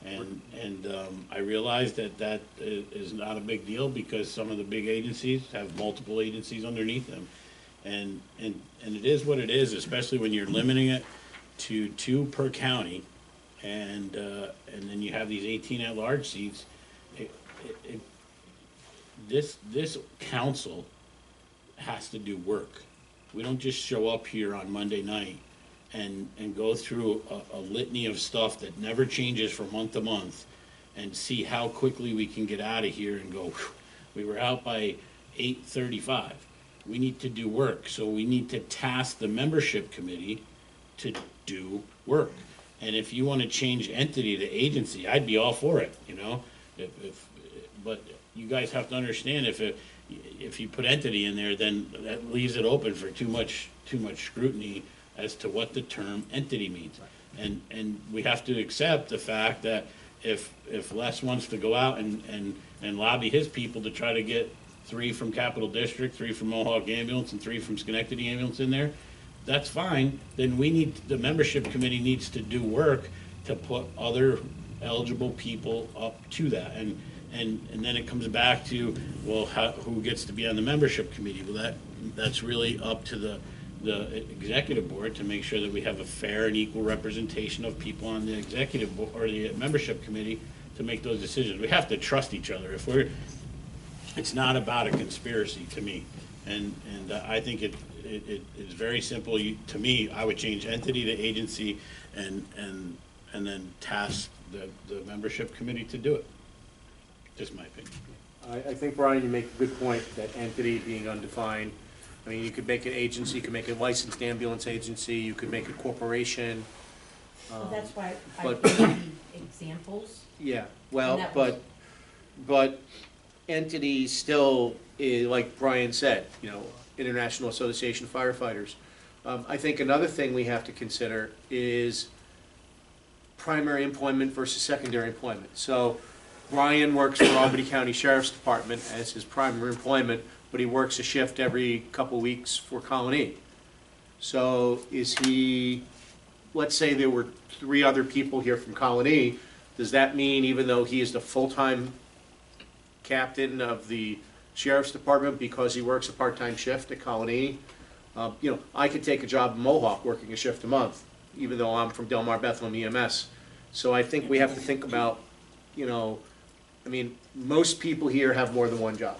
[SPEAKER 12] And I realize that is not a big deal, because some of the big agencies have multiple agencies underneath them. And it is what it is, especially when you're limiting it to 2 per county, and then you have these 18 at-large seats. This council has to do work. We don't just show up here on Monday night and go through a litany of stuff that never changes from month to month and see how quickly we can get out of here and go, whew, we were out by 8:35. We need to do work, so we need to task the membership committee to do work. And if you want to change entity to agency, I'd be all for it, you know? But you guys have to understand, if you put entity in there, then that leaves it open for too much scrutiny as to what the term entity means. And we have to accept the fact that if Les wants to go out and lobby his people to try to get 3 from Capital District, 3 from Mohawk Ambulance, and 3 from Schenectady Ambulance in there, that's fine. Then the membership committee needs to do work to put other eligible people up to that. And then it comes back to, well, who gets to be on the membership committee? Well, that's really up to the executive board to make sure that we have a fair and equal representation of people on the executive board or the membership committee to make those decisions. We have to trust each other. It's not about a conspiracy to me, and I think it's very simple. To me, I would change entity to agency, and then task the membership committee to do it. Just my opinion.
[SPEAKER 2] I think, Brian, you make a good point, that entity being undefined. I mean, you could make an agency, you could make a licensed ambulance agency, you could make a corporation.
[SPEAKER 3] So that's why I
[SPEAKER 2] but-
[SPEAKER 3] gave the examples.
[SPEAKER 2] Yeah,
[SPEAKER 3] And
[SPEAKER 2] well,
[SPEAKER 3] that was-
[SPEAKER 2] but entity still, like Brian said, you know, International Association of Firefighters. I think another thing we have to consider is primary employment versus secondary employment. So Brian works for Albany County Sheriff's Department as his primary employment, but he works a shift every couple weeks for Colony. So is he, let's say there were 3 other people here from Colony, does that mean even though he is the full-time captain of the Sheriff's Department because he works a part-time shift at Colony, you know, I could take a job in Mohawk working a shift a month, even though I'm from Del Mar Bethlehem EMS. So I think we have to think about, you know, I mean, most people here have more than 1 job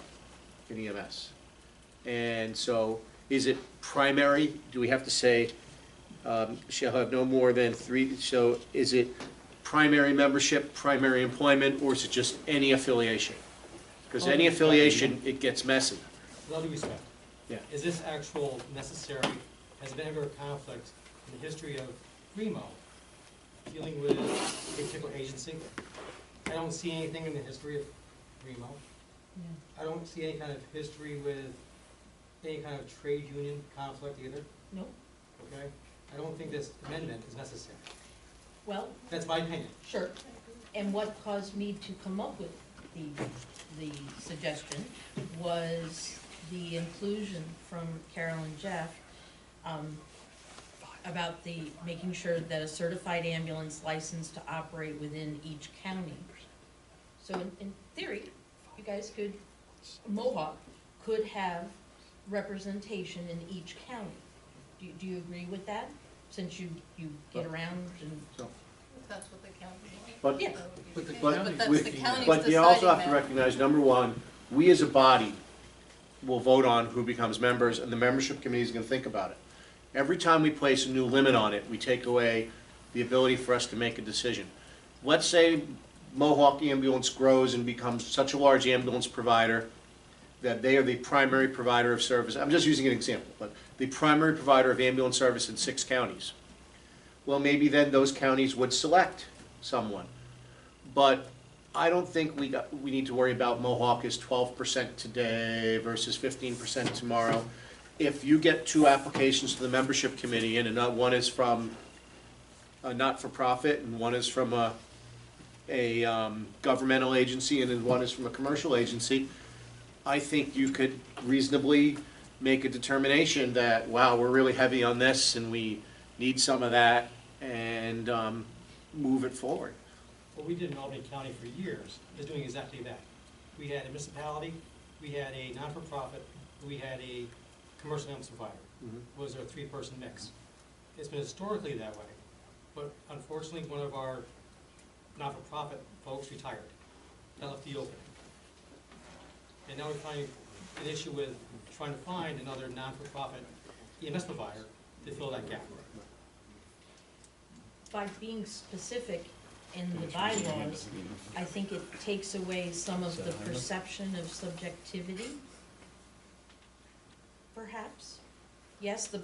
[SPEAKER 2] in EMS. And so, is it primary? Do we have to say, shall have no more than 3, so is it primary membership, primary employment, or is it just any affiliation? Because any affiliation, it gets messy.
[SPEAKER 7] With all due respect.
[SPEAKER 2] Yeah.
[SPEAKER 7] Is this actual necessary, has there been ever a conflict in the history of REMO dealing with a particular agency? I don't see anything in the history of REMO. I don't see any kind of history with any kind of trade union conflict either,
[SPEAKER 3] No,
[SPEAKER 7] okay? I don't think this amendment is necessary.
[SPEAKER 3] well,
[SPEAKER 7] That's my opinion.
[SPEAKER 3] sure. And what caused me to come up with the suggestion was the inclusion from Carol and Jeff about making sure that a certified ambulance licensed to operate within each county. So in theory, you guys could, Mohawk could have representation in each county. Do you agree with that? Since you get around and,
[SPEAKER 2] So,
[SPEAKER 9] If that's what the county wants.
[SPEAKER 2] But,
[SPEAKER 3] yeah,
[SPEAKER 11] But the
[SPEAKER 2] But
[SPEAKER 11] county-
[SPEAKER 9] that's
[SPEAKER 2] we-
[SPEAKER 9] the county's
[SPEAKER 2] but you also
[SPEAKER 9] deciding
[SPEAKER 2] have to
[SPEAKER 9] that.
[SPEAKER 2] recognize, number one, we as a body will vote on who becomes members, and the membership committee is gonna think about it. Every time we place a new limit on it, we take away the ability for us to make a decision. Let's say Mohawk Ambulance grows and becomes such a large ambulance provider that they are the primary provider of service. I'm just using an example, but the primary provider of ambulance service in 6 counties. Well, maybe then those counties would select someone. But I don't think we need to worry about Mohawk is 12% today versus 15% tomorrow. If you get 2 applications to the membership committee and one is from a not-for-profit and one is from a governmental agency and then one is from a commercial agency, I think you could reasonably make a determination that, wow, we're really heavy on this and we need some of that, and move it forward.
[SPEAKER 7] What we did in Albany County for years is doing exactly that. We had a municipality, we had a non-for-profit, we had a commercial ambulance provider. Was a 3-person mix. It's been historically that way, but unfortunately, one of our not-for-profit folks retired. That left the opening. And now we're finding an issue with trying to find another non-for-profit EMS provider to fill that gap.
[SPEAKER 3] By being specific in the bylaws, I think it takes away some of the perception of subjectivity, perhaps. Yes, the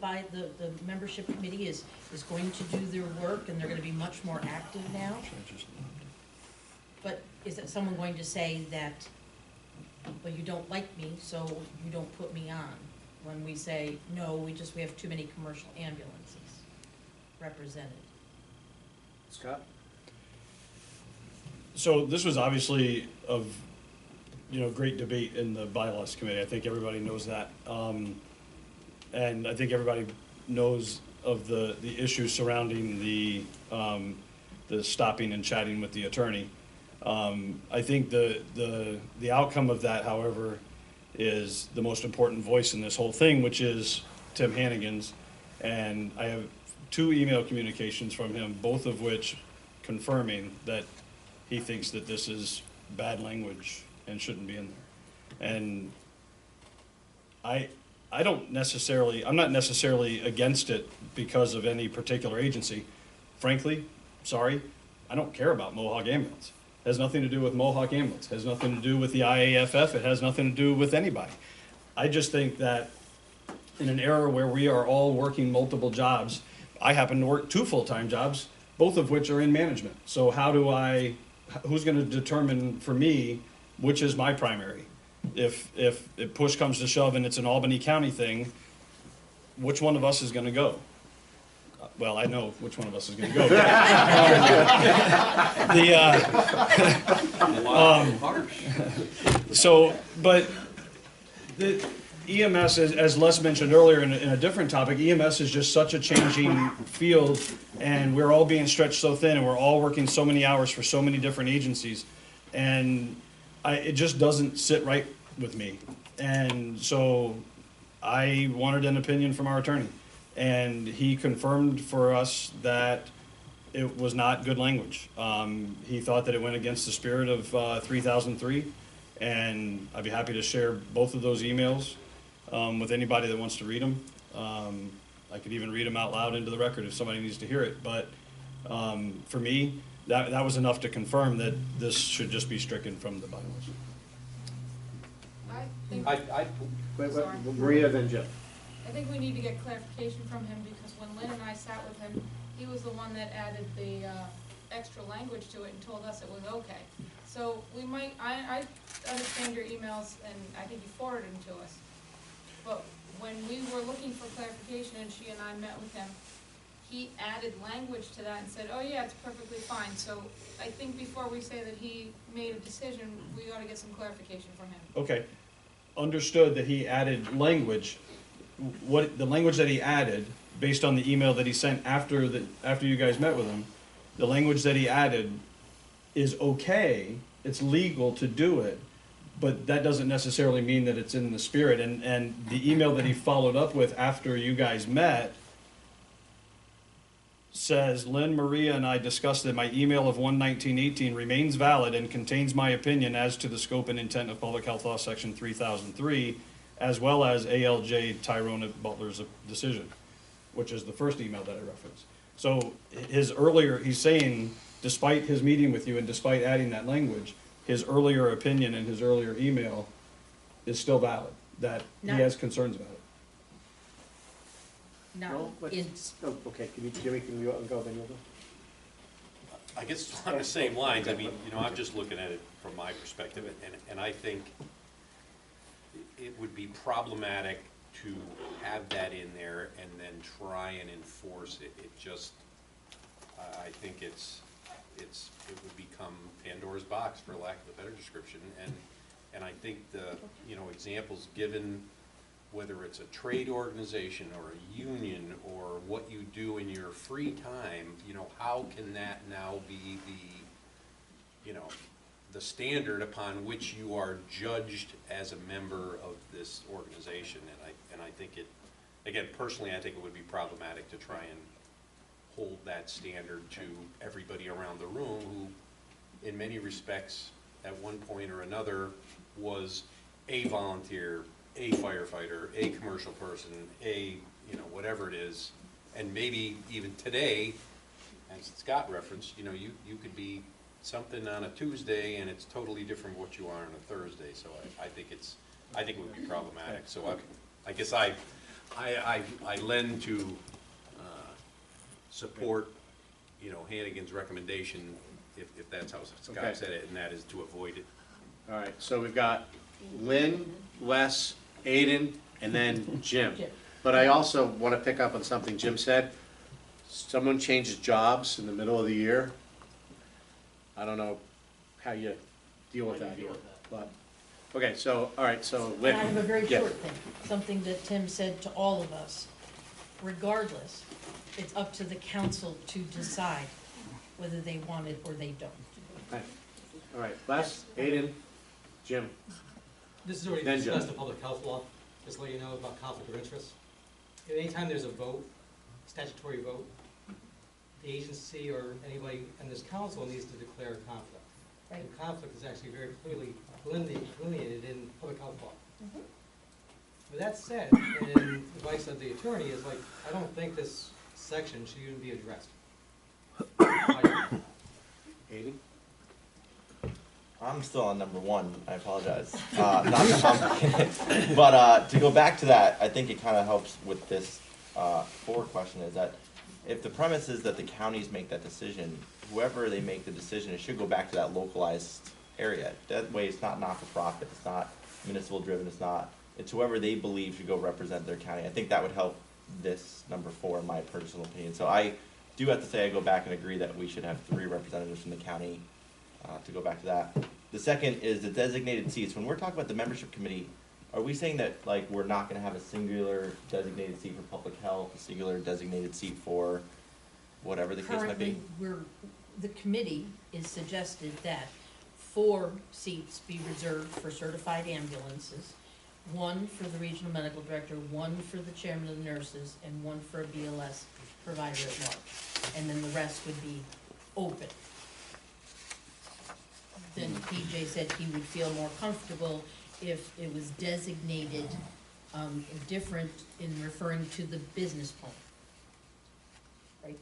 [SPEAKER 3] membership committee is going to do their work, and they're gonna be much more active now. But is it someone going to say that, well, you don't like me, so you don't put me on? When we say, no, we have too many commercial ambulances represented.
[SPEAKER 2] Scott?
[SPEAKER 4] So this was obviously of, great debate in the bylaws committee. I think everybody knows that. And I think everybody knows of the issues surrounding the stopping and chatting with the attorney. I think the outcome of that, however, is the most important voice in this whole thing, which is Tim Hannigan's. And I have 2 email communications from him, both of which confirming that he thinks that this is bad language and shouldn't be in there. And I'm not necessarily against it because of any particular agency. Frankly, sorry, I don't care about Mohawk Ambulance. It has nothing to do with Mohawk Ambulance. It has nothing to do with the IAFF. It has nothing to do with anybody. I just think that in an era where we are all working multiple jobs, I happen to work 2 full-time jobs, both of which are in management. So who's gonna determine for me which is my primary? If push comes to shove and it's an Albany County thing, which one of us is gonna go? Well, I know which one of us is gonna go. The EMS, as Les mentioned earlier in a different topic, EMS is just such a changing field, and we're all being stretched so thin, and we're all working so many hours for so many different agencies, and it just doesn't sit right with me. And so I wanted an opinion from our attorney, and he confirmed for us that it was not good language. He thought that it went against the spirit of 3003, and I'd be happy to share both of those emails with anybody that wants to read them. I could even read them out loud into the record if somebody needs to hear it. But for me, that was enough to confirm that this should just be stricken from the bylaws.
[SPEAKER 10] I think,
[SPEAKER 2] Wait,
[SPEAKER 10] Sorry.
[SPEAKER 2] Maria, then Jeff.
[SPEAKER 10] I think we need to get clarification from him, because when Lynn and I sat with him, he was the one that added the extra language to it and told us it was okay. So we might, I understand your emails, and I think you forwarded them to us. But when we were looking for clarification and she and I met with him, he added language to that and said, oh yeah, it's perfectly fine. So I think before we say that he made a decision, we ought to get some clarification from him.
[SPEAKER 4] Okay, understood that he added language. What the language that he added, based on the email that he sent after you guys met with him, the language that he added is okay. It's legal to do it, but that doesn't necessarily mean that it's in the spirit. And the email that he followed up with after you guys met says, Lynn, Maria, and I discussed that my email of 1/19/18 remains valid and contains my opinion as to the scope and intent of Public Health Law Section 3003, as well as ALJ Tyrone Butler's decision, which is the first email that I referenced. So he's saying, despite his meeting with you and despite adding that language, his earlier opinion and his earlier email is still valid, that he
[SPEAKER 3] Not-
[SPEAKER 4] has concerns about it.
[SPEAKER 3] Not
[SPEAKER 2] Well, let's-
[SPEAKER 3] in,
[SPEAKER 2] Oh, okay, Jimmy, can you go, then you'll go?
[SPEAKER 13] I guess on the same lines, I mean, I'm just looking at it from my perspective, and I think it would be problematic to have that in there and then try and enforce it. It just, I think it would become Pandora's box, for lack of a better description, and I think the, examples given, whether it's a trade organization or a union or what you do in your free time, how can that now be the standard upon which you are judged as a member of this organization? And I think again, personally, I think it would be problematic to try and hold that standard to everybody around the room who, in many respects, at one point or another, was a volunteer, a firefighter, a commercial person, whatever it is. And maybe even today, as Scott referenced, you could be something on a Tuesday and it's totally different what you are on a Thursday. So I think it would be problematic. So I guess I lend to support, Hannigan's recommendation, if that's how Scott
[SPEAKER 2] Okay.
[SPEAKER 13] said it, and that is to avoid it.
[SPEAKER 2] All right, so we've got Lynn, Wes, Aiden, and then Jim.
[SPEAKER 3] Jim.
[SPEAKER 2] But I also want to pick up on something Jim said. Someone changes jobs in the middle of the year. I don't know how you deal with that here, but, okay, so, all right, so Lynn.
[SPEAKER 3] and I have a very
[SPEAKER 2] yeah.
[SPEAKER 3] short thing, something that Tim said to all of us. Regardless, it's up to the council to decide whether they want it or they don't.
[SPEAKER 2] Okay. All right, Les, Aiden, Jim.
[SPEAKER 7] This is already
[SPEAKER 2] Then Joe.
[SPEAKER 7] discussed in public health law, just to let you know about conflict of interest. Anytime there's a vote, statutory vote, the agency or anybody in this council needs to declare a conflict.
[SPEAKER 3] Right.
[SPEAKER 7] And conflict is actually very clearly delineated in public health law. With that said, and the advice of the attorney is like, I don't think this section should even be addressed.
[SPEAKER 2] Aiden?
[SPEAKER 14] I'm still on number one, I apologize. Not complicated. But to go back to that, I think it kind of helps with this forward question is that if the premise is that the counties make that decision, whoever they make the decision, it should go back to that localized area. That way it's not not-for-profit, it's not municipal driven, it's whoever they believe should go represent their county. I think that would help this number 4 in my personal opinion. So I do have to say I go back and agree that we should have 3 representatives from the county to go back to that. The second is the designated seats. When we're talking about the membership committee, are we saying that like we're not gonna have a singular designated seat for public health, a singular designated seat for whatever the case might be?
[SPEAKER 3] Currently, the committee is suggested that 4 seats be reserved for certified ambulances, 1 for the regional medical director, 1 for the chairman of the nurses, and 1 for a BLS provider at large. And then the rest would be open. Then PJ said he would feel more comfortable if it was designated different in referring to the business plan. Right?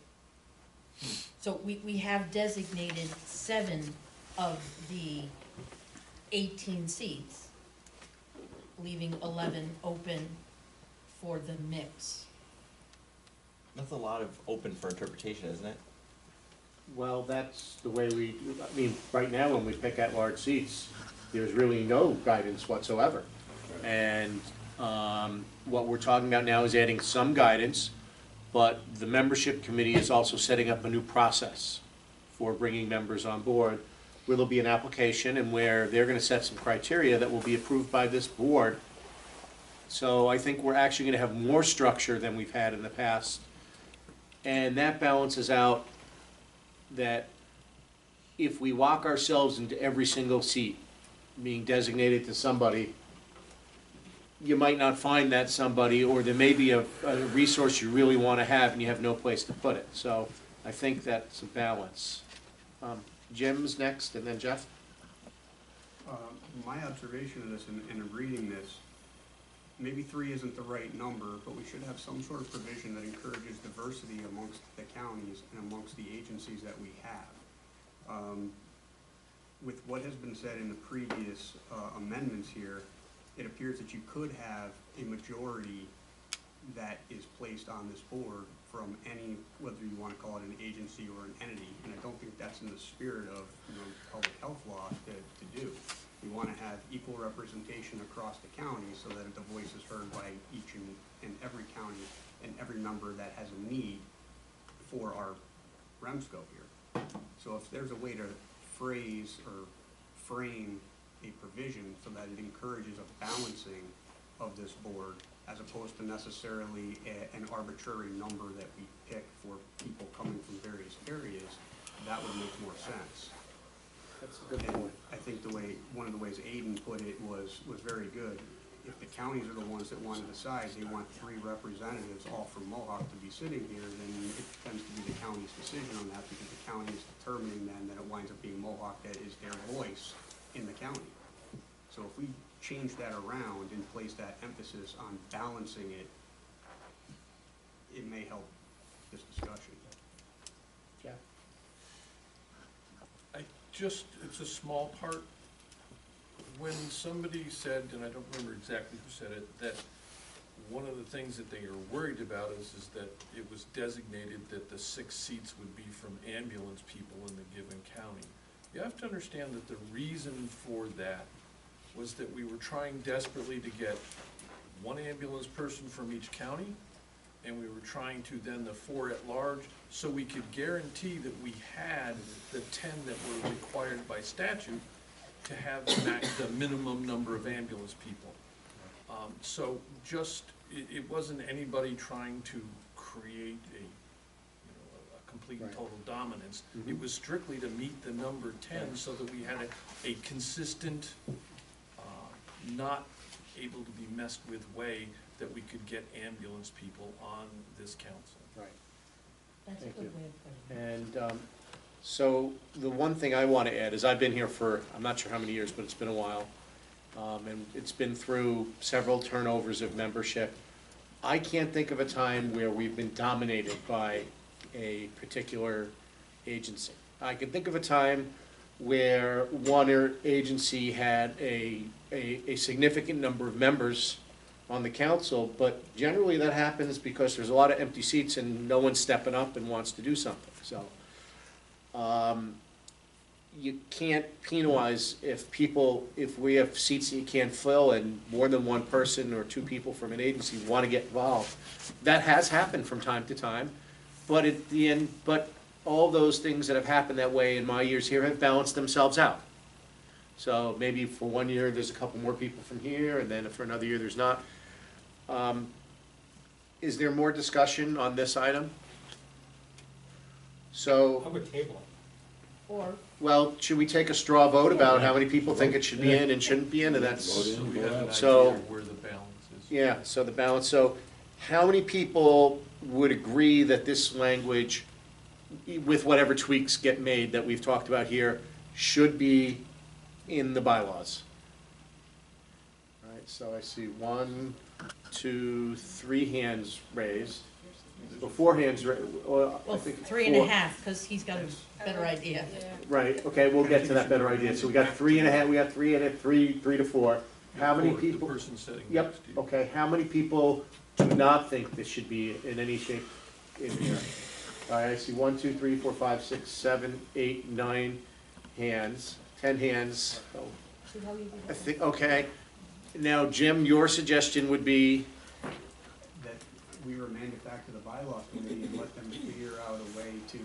[SPEAKER 3] So we have designated 7 of the 18 seats, leaving 11 open for the mix.
[SPEAKER 14] That's a lot of open for interpretation, isn't it?
[SPEAKER 2] Well, that's the way right now, when we pick at-large seats, there's really no guidance whatsoever. And what we're talking about now is adding some guidance, but the membership committee is also setting up a new process for bringing members on board, where there'll be an application and where they're gonna set some criteria that will be approved by this board. So I think we're actually gonna have more structure than we've had in the past. And that balances out that if we walk ourselves into every single seat being designated to somebody, you might not find that somebody, or there may be a resource you really want to have and you have no place to put it. So I think that's a balance. Jim's next, and then Jeff.
[SPEAKER 8] My observation of this in reading this, maybe 3 isn't the right number, but we should have some sort of provision that encourages diversity amongst the counties and amongst the agencies that we have. With what has been said in the previous amendments here, it appears that you could have a majority that is placed on this board from any, whether you want to call it an agency or an entity, and I don't think that's in the spirit of, public health law to do. We want to have equal representation across the county so that the voice is heard by each and every county and every member that has a need for our REMSCO here. So if there's a way to phrase or frame a provision so that it encourages a balancing of this board as opposed to necessarily an arbitrary number that we pick for people coming from various areas, that would make more sense.
[SPEAKER 2] That's a good
[SPEAKER 8] And
[SPEAKER 2] point.
[SPEAKER 8] I think one of the ways Aiden put it was very good. If the counties are the ones that want to decide, they want 3 representatives, all from Mohawk, to be sitting here, then it tends to be the county's decision on that, because the county is determining then that it winds up being Mohawk that is their voice in the county. So if we change that around and place that emphasis on balancing it, it may help this discussion.
[SPEAKER 2] Yeah.
[SPEAKER 11] It's a small part. When somebody said, and I don't remember exactly who said it, that one of the things that they are worried about is that it was designated that the 6 seats would be from ambulance people in the given county. You have to understand that the reason for that was that we were trying desperately to get 1 ambulance person from each county, and we were trying to then the 4 at large, so we could guarantee that we had the 10 that were required by statute to have the minimum number of ambulance people. So it wasn't anybody trying to create a complete and total dominance.
[SPEAKER 2] Mhm.
[SPEAKER 11] It was strictly to meet the number 10 so that we had a consistent, not able to be messed with way that we could get ambulance people on this council.
[SPEAKER 2] Right.
[SPEAKER 3] That's a
[SPEAKER 2] Thank
[SPEAKER 3] good
[SPEAKER 2] you.
[SPEAKER 3] way of putting it.
[SPEAKER 2] And so the one thing I want to add is I've been here for, I'm not sure how many years, but it's been a while. And it's been through several turnovers of membership. I can't think of a time where we've been dominated by a particular agency. I can think of a time where one agency had a significant number of members on the council, but generally that happens because there's a lot of empty seats and no one's stepping up and wants to do something, so. You can't penalize if we have seats that you can't fill and more than one person or 2 people from an agency want to get involved. That has happened from time to time, but at the end, all those things that have happened that way in my years here have balanced themselves out. So maybe for 1 year, there's a couple more people from here, and then for another year, there's not. Is there more discussion on this item? So.
[SPEAKER 7] How about tabling?
[SPEAKER 3] Or,
[SPEAKER 2] Well, should we take a straw vote about how many people think it should be in and shouldn't be in, and that's,
[SPEAKER 11] So we have an
[SPEAKER 2] So-
[SPEAKER 11] idea of where the balance is.
[SPEAKER 2] yeah, so the balance, so how many people would agree that this language, with whatever tweaks get made that we've talked about here, should be in the bylaws? All right, so I see 1, 2, 3 hands raised. Well, 4 hands, well, I
[SPEAKER 3] well,
[SPEAKER 2] think
[SPEAKER 3] 3.5, because he's got a better idea.
[SPEAKER 2] Right, okay, we'll get to that better idea. So we got 3.5, we got 3 to 4. How many
[SPEAKER 11] Or
[SPEAKER 2] people?
[SPEAKER 11] The person sitting
[SPEAKER 2] Yep,
[SPEAKER 11] next to you.
[SPEAKER 2] okay, how many people do not think this should be in any shape in here? All right, I see 1, 2, 3, 4, 5, 6, 7, 8, 9 hands, 10 hands. Oh,
[SPEAKER 3] See how you do
[SPEAKER 2] I
[SPEAKER 3] that?
[SPEAKER 2] think, okay. Now, Jim, your suggestion would be,
[SPEAKER 8] That we remand it back to the bylaw committee and let them figure out a way to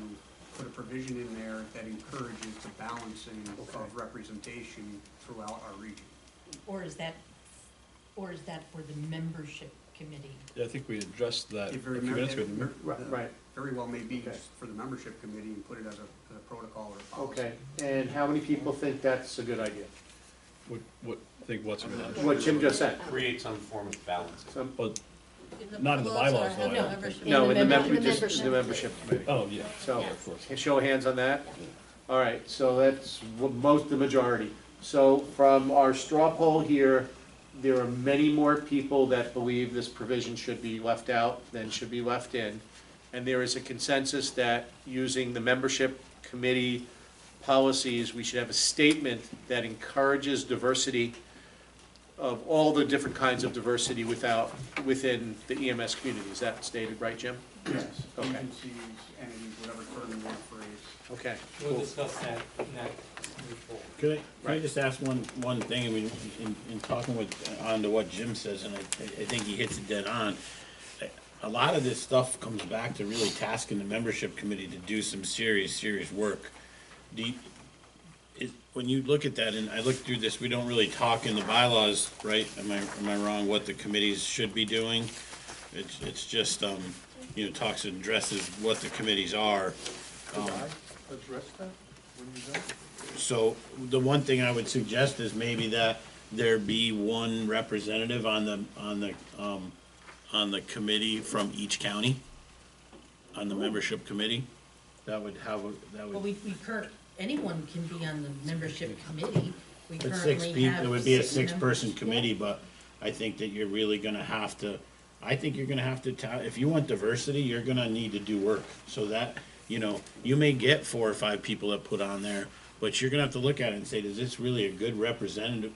[SPEAKER 8] put a provision in there that encourages the balancing of representation throughout our region.
[SPEAKER 3] Or is that for the membership committee?
[SPEAKER 4] Yeah, I think we addressed that a
[SPEAKER 8] It
[SPEAKER 4] few
[SPEAKER 8] very
[SPEAKER 4] minutes ago, didn't we?
[SPEAKER 2] right,
[SPEAKER 8] Very well may be
[SPEAKER 2] Okay.
[SPEAKER 8] just for the membership committee and put it as a protocol or a policy.
[SPEAKER 2] okay. And how many people think that's a good idea?
[SPEAKER 4] What's a good idea?
[SPEAKER 2] What Jim just said.
[SPEAKER 13] Create some form of balance.
[SPEAKER 2] Some-
[SPEAKER 4] Well, not in the bylaws, though, I
[SPEAKER 3] No.
[SPEAKER 4] don't think.
[SPEAKER 2] No, in the
[SPEAKER 3] membership.
[SPEAKER 2] membership committee.
[SPEAKER 4] Oh, yeah.
[SPEAKER 2] So,
[SPEAKER 4] Yeah, of course.
[SPEAKER 2] show of hands on that? All right, so that's the majority. So from our straw poll here, there are many more people that believe this provision should be left out than should be left in. And there is a consensus that using the membership committee policies, we should have a statement that encourages diversity of all the different kinds of diversity within the EMS community. Is that stated right, Jim?
[SPEAKER 8] Yes,
[SPEAKER 2] Okay.
[SPEAKER 8] agencies, entities, whatever term you want to phrase.
[SPEAKER 2] Okay.
[SPEAKER 7] We'll
[SPEAKER 2] cool.
[SPEAKER 7] discuss that next, move forward.
[SPEAKER 12] Can I
[SPEAKER 2] Right.
[SPEAKER 12] just ask one thing, I mean, in talking on to what Jim says, and I think he hits it dead on. A lot of this stuff comes back to really tasking the membership committee to do some serious work. When you look at that, and I look through this, we don't really talk in the bylaws, right? Am I wrong, what the committees should be doing? It's just, talks and addresses what the committees are.
[SPEAKER 11] Could I address that when you're done?
[SPEAKER 12] So the one thing I would suggest is maybe that there be one representative on the committee from each county, on the membership committee. That would
[SPEAKER 3] Well, anyone can be on the membership committee. We
[SPEAKER 12] But
[SPEAKER 3] currently
[SPEAKER 12] six people,
[SPEAKER 3] have
[SPEAKER 12] it would be a
[SPEAKER 3] 6
[SPEAKER 12] six-person
[SPEAKER 3] members.
[SPEAKER 12] committee, but I think that you're really gonna have to, if you want diversity, you're gonna need to do work. So that, you may get 4 or 5 people that put on there, but you're gonna have to look at it and say, is this really a good representative,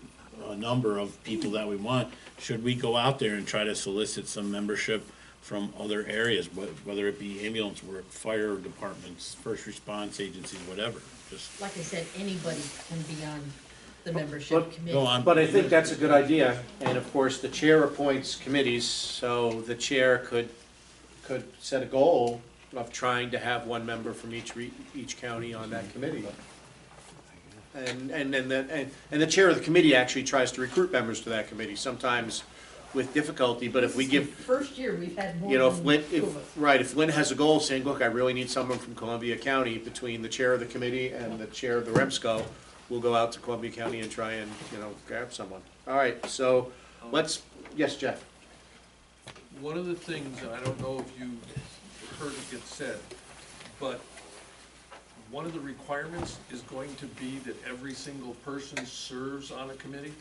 [SPEAKER 12] number of people that we want? Should we go out there and try to solicit some membership from other areas, whether it be ambulance work, fire departments, first response agencies, whatever? Just
[SPEAKER 3] Like I said, anybody can be on the membership
[SPEAKER 2] But-
[SPEAKER 3] committee.
[SPEAKER 12] go on.
[SPEAKER 2] But I think that's a good idea, and of course, the chair appoints committees, so the chair could set a goal of trying to have one member from each county on that committee. And the chair of the committee actually tries to recruit members to that committee, sometimes with difficulty, but if we give,
[SPEAKER 3] First year, we've had more
[SPEAKER 2] you know,
[SPEAKER 3] than 2 of us.
[SPEAKER 2] if Lynn has a goal saying, look, I really need someone from Columbia County, between the chair of the committee and the chair of the REMSCO, we'll go out to Columbia County and try and, grab someone. All right, so yes, Jeff?
[SPEAKER 11] One of the things, and I don't know if you heard it get said, but one of the requirements is going to be that every single person serves on a committee.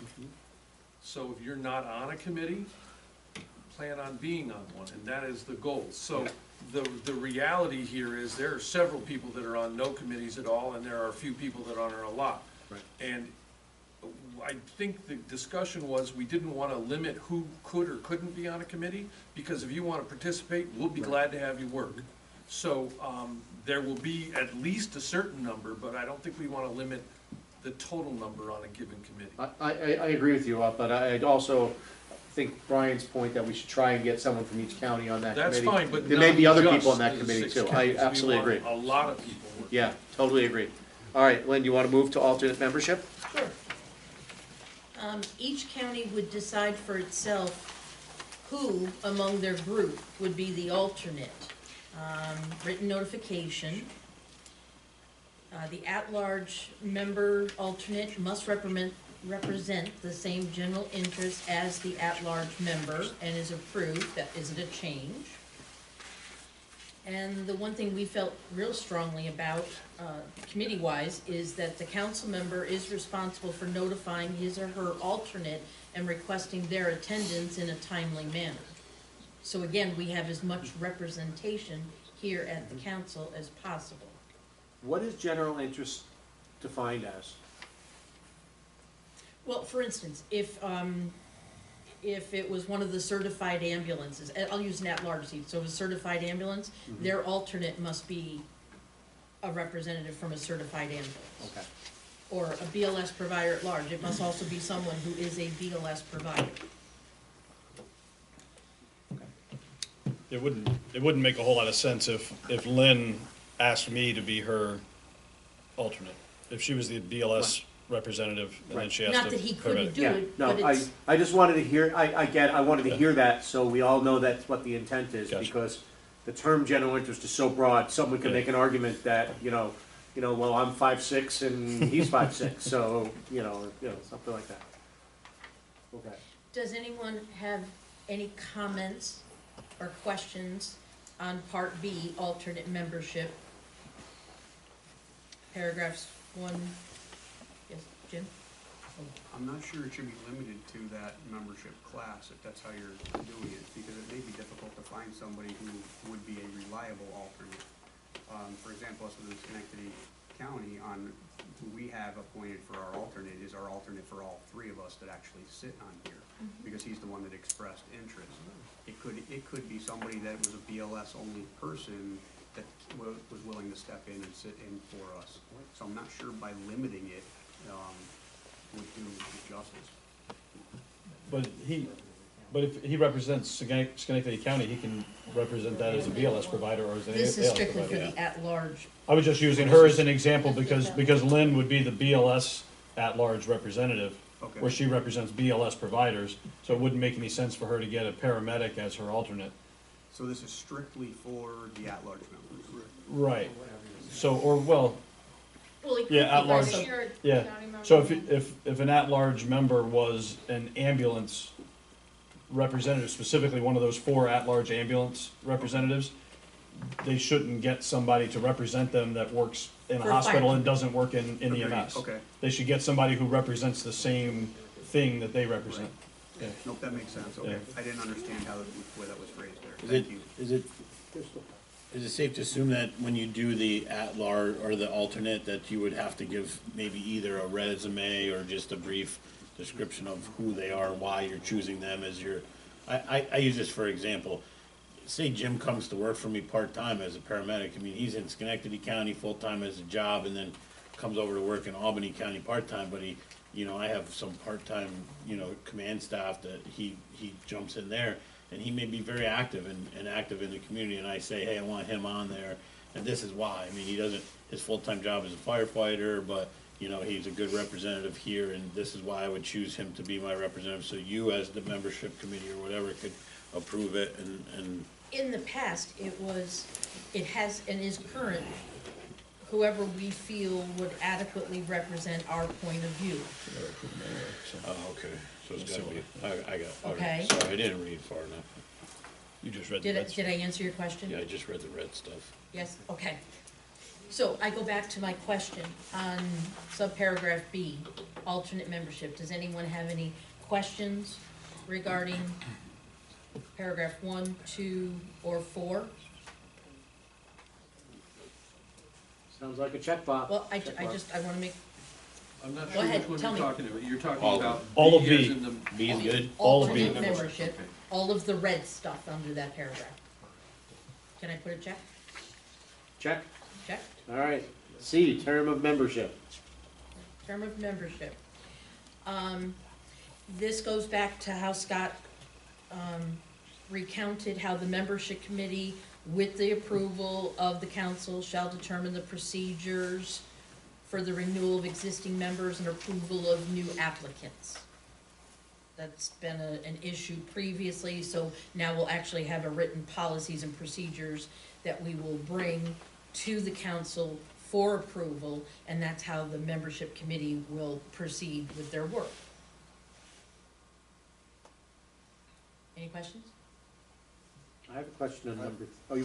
[SPEAKER 11] So if you're not on a committee, plan on being on one, and that is the goal. So the reality here is there are several people that are on no committees at all, and there are a few people that are on a lot.
[SPEAKER 2] Right.
[SPEAKER 11] And I think the discussion was, we didn't want to limit who could or couldn't be on a committee, because if you want to participate, we'll be glad to have you work. So there will be at least a certain number, but I don't think we want to limit the total number on a given committee.
[SPEAKER 2] I agree with you, but I'd also think Brian's point that we should try and get someone from each county on that committee.
[SPEAKER 11] That's fine, but
[SPEAKER 2] there may be other
[SPEAKER 11] not
[SPEAKER 2] people on that
[SPEAKER 11] just the
[SPEAKER 2] committee
[SPEAKER 11] 6
[SPEAKER 2] too. I
[SPEAKER 11] counties.
[SPEAKER 2] absolutely agree.
[SPEAKER 11] We want a lot of people working.
[SPEAKER 2] Yeah, totally agree. All right, Lynn, do you want to move to alternate membership?
[SPEAKER 3] Sure. Each county would decide for itself who among their group would be the alternate. Written notification. The at-large member alternate must represent the same general interest as the at-large member and is approved. That isn't a change. And the one thing we felt real strongly about, committee-wise, is that the council member is responsible for notifying his or her alternate and requesting their attendance in a timely manner. So again, we have as much representation here at the council as possible.
[SPEAKER 2] What is general interest defined as?
[SPEAKER 3] Well, for instance, if it was one of the certified ambulances, I'll use an at-large seat, so a certified ambulance, their alternate must be a representative from a certified ambulance.
[SPEAKER 2] Okay.
[SPEAKER 3] Or a BLS provider at large, it must also be someone who is a BLS provider.
[SPEAKER 4] It wouldn't make a whole lot of sense if Lynn asked me to be her alternate. If she was the BLS representative, and then she has to.
[SPEAKER 3] Not that he couldn't do
[SPEAKER 2] Yeah,
[SPEAKER 3] it,
[SPEAKER 2] no,
[SPEAKER 3] but it's,
[SPEAKER 2] I just wanted to hear, I wanted to hear that, so we all know that's what the intent is,
[SPEAKER 4] Gotcha.
[SPEAKER 2] because the term general interest is so broad, someone can
[SPEAKER 4] Yeah.
[SPEAKER 2] make an argument that, well, I'm 5'6" and he's 5'6", so, something like that. Okay.
[SPEAKER 3] does anyone have any comments or questions on Part B, alternate membership? Paragraphs 1, yes, Jim?
[SPEAKER 8] I'm not sure it should be limited to that membership class, if that's how you're doing it, because it may be difficult to find somebody who would be a reliable alternate. For example, us in Schenectady County, on who we have appointed for our alternate is our alternate for all three of us that actually sit on here, because he's the one that expressed interest. It could be somebody that was a BLS only person that was willing to step in and sit in for us. So I'm not sure by limiting it, would do justice.
[SPEAKER 4] But if he represents Schenectady County, he can represent that as a BLS provider or as an ALS provider.
[SPEAKER 3] This is strictly for the at-large.
[SPEAKER 4] I was just using her as an example because Lynn would be the BLS at-large representative,
[SPEAKER 8] Okay.
[SPEAKER 4] where she represents BLS providers, so it wouldn't make any sense for her to get a paramedic as her alternate.
[SPEAKER 8] So this is strictly for the at-large members?
[SPEAKER 4] Right. So, or, well,
[SPEAKER 3] Well, it could
[SPEAKER 4] yeah,
[SPEAKER 3] be
[SPEAKER 4] at-large,
[SPEAKER 3] also-
[SPEAKER 10] You're a
[SPEAKER 4] yeah.
[SPEAKER 10] county member.
[SPEAKER 4] So if an at-large member was an ambulance representative, specifically one of those 4 at-large ambulance representatives, they shouldn't get somebody to represent them that works in a
[SPEAKER 3] For a
[SPEAKER 4] hospital
[SPEAKER 3] fire.
[SPEAKER 4] and doesn't work in
[SPEAKER 8] Agreed.
[SPEAKER 4] EMS.
[SPEAKER 8] Okay.
[SPEAKER 4] They should get somebody who represents the same thing that they represent. Yeah.
[SPEAKER 8] Nope, that makes sense, okay.
[SPEAKER 4] Yeah.
[SPEAKER 8] I didn't understand how, the way that was phrased there.
[SPEAKER 12] Is
[SPEAKER 8] Thank
[SPEAKER 12] it,
[SPEAKER 8] you.
[SPEAKER 12] is it safe to assume that when you do the at-large or the alternate, that you would have to give maybe either a resume or just a brief description of who they are, why you're choosing them as your, I use this for example. Say Jim comes to work for me part-time as a paramedic. I mean, he's in Schenectady County full-time as a job and then comes over to work in Albany County part-time, but he, you know, I have some part-time, you know, command staff that he jumps in there, and he may be very active and active in the community, and I say, hey, I want him on there, and this is why. I mean, he doesn't, his full-time job is a firefighter, but, you know, he's a good representative here, and this is why I would choose him to be my representative, so you as the membership committee or whatever could approve it and
[SPEAKER 3] In the past, it has and is current, whoever we feel would adequately represent our point of view.
[SPEAKER 12] oh, okay, so it's gotta be, I got,
[SPEAKER 3] Okay.
[SPEAKER 12] sorry, I didn't read far enough.
[SPEAKER 4] You just read the
[SPEAKER 3] Did I,
[SPEAKER 4] red
[SPEAKER 3] did I answer your question?
[SPEAKER 12] Yeah, I just read the red stuff.
[SPEAKER 3] Yes, okay. So I go back to my question on subparagraph B, alternate membership. Does anyone have any questions regarding paragraph 1, 2, or 4?
[SPEAKER 2] Sounds like a check box.
[SPEAKER 3] Well, I wanna make,
[SPEAKER 11] I'm not
[SPEAKER 3] Go
[SPEAKER 11] sure
[SPEAKER 3] ahead,
[SPEAKER 11] which one
[SPEAKER 3] tell
[SPEAKER 11] you're
[SPEAKER 3] me.
[SPEAKER 11] talking about. You're talking
[SPEAKER 12] All of
[SPEAKER 11] about
[SPEAKER 12] them.
[SPEAKER 4] All of
[SPEAKER 11] B
[SPEAKER 4] B.
[SPEAKER 11] as in the.
[SPEAKER 12] B is good?
[SPEAKER 4] All of B.
[SPEAKER 3] alternate membership,
[SPEAKER 11] Okay.
[SPEAKER 3] all of the red stuff under that paragraph. Can I put a check?
[SPEAKER 2] Check.
[SPEAKER 3] Check?
[SPEAKER 2] All right. C, term of membership.
[SPEAKER 3] Term of membership. This goes back to how Scott recounted how the membership committee, with the approval of the council, shall determine the procedures for the renewal of existing members and approval of new applicants. That's been an issue previously, so now we'll actually have a written policies and procedures that we will bring to the council for approval, and that's how the membership committee will proceed with their work. Any questions?
[SPEAKER 2] I have a question on number, are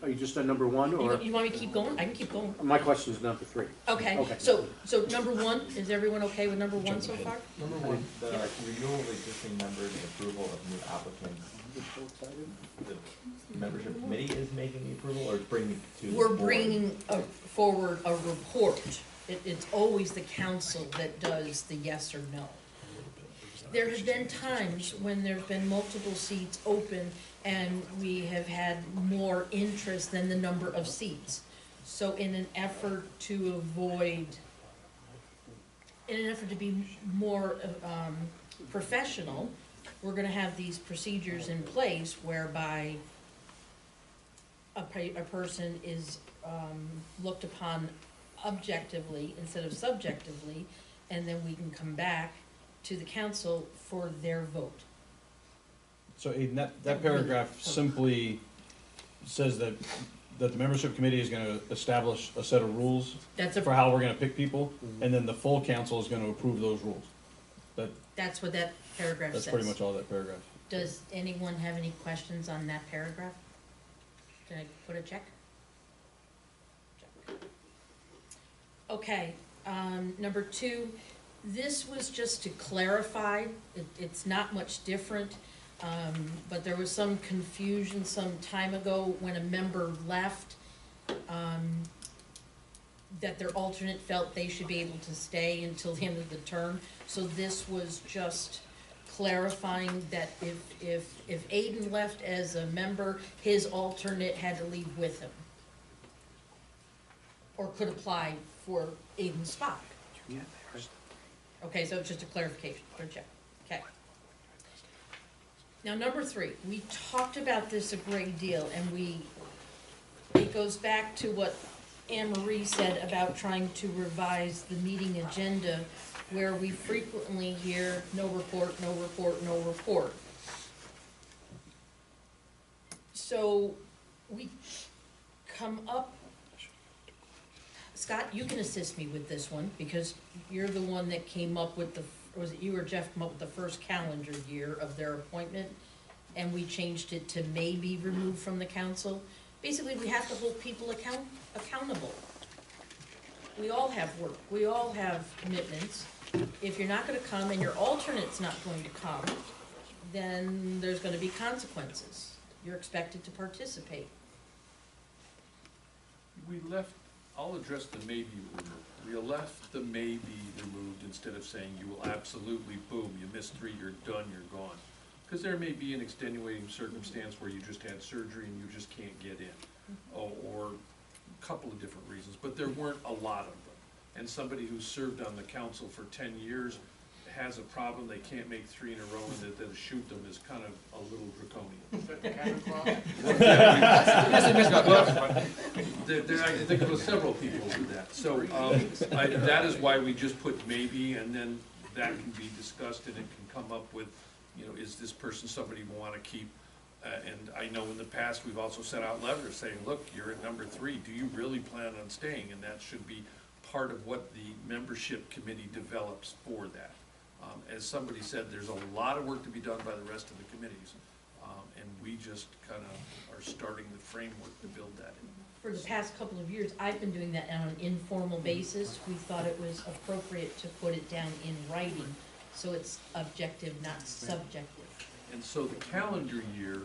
[SPEAKER 2] you just on number 1 or?
[SPEAKER 3] You want me to keep going? I can keep going.
[SPEAKER 2] My question is number 3.
[SPEAKER 3] Okay,
[SPEAKER 2] Okay.
[SPEAKER 3] so number 1, is everyone okay with number 1 so far?
[SPEAKER 14] Number 1, the renewal of existing members and approval of new applicants. The membership committee is making the approval or bringing it to the
[SPEAKER 3] We're
[SPEAKER 14] board?
[SPEAKER 3] bringing forward a report. It's always the council that does the yes or no. There have been times when there's been multiple seats open and we have had more interest than the number of seats. So in an effort to be more professional, we're gonna have these procedures in place whereby a person is looked upon objectively instead of subjectively, and then we can come back to the council for their vote.
[SPEAKER 4] So Aiden, that paragraph simply says that the membership committee is gonna establish a set of rules
[SPEAKER 3] That's
[SPEAKER 4] for how we're gonna pick people, and then the full council is gonna approve those rules.
[SPEAKER 3] That's what that paragraph says.
[SPEAKER 4] That's pretty much all that paragraph.
[SPEAKER 3] Does anyone have any questions on that paragraph? Can I put a check? Check. Okay, number 2, this was just to clarify, it's not much different, but there was some confusion some time ago when a member left. that their alternate felt they should be able to stay until the end of the term. So this was just clarifying that if Aiden left as a member, his alternate had to leave with him. Or could apply for Aiden's spot. Okay, so it's just a clarification, good check, okay. Now, number 3, we talked about this a great deal, and it goes back to what Anne Marie said about trying to revise the meeting agenda, where we frequently hear, no report, no report, no report. So, we come up, Scott, you can assist me with this one, because you're the one that came up with was it you or Jeff come up with the first calendar year of their appointment, and we changed it to may be removed from the council. Basically, we have to hold people accountable. We all have work, we all have commitments. If you're not gonna come and your alternate's not going to come, then there's gonna be consequences. You're expected to participate.
[SPEAKER 11] I'll address the may be removed. We left the may be removed instead of saying you will absolutely, boom, you missed 3, you're done, you're gone. Because there may be an extenuating circumstance where you just had surgery and you just can't get in, or a couple of different reasons, but there weren't a lot of them. And somebody who's served on the council for 10 years has a problem, they can't make 3 in a row, and that shoot them is kind of a little draconian. I think there were several people who did that. So that is why we just put maybe, and then that can be discussed, and it can come up with, is this person somebody we want to keep? And I know in the past, we've also sent out letters saying, look, you're at number 3, do you really plan on staying? And that should be part of what the membership committee develops for that. As somebody said, there's a lot of work to be done by the rest of the committees, and we just kind of are starting the framework to build that in.
[SPEAKER 3] For the past couple of years, I've been doing that on an informal basis. We thought it was appropriate to put it down in writing, so it's objective, not subjective.
[SPEAKER 11] And so the calendar year,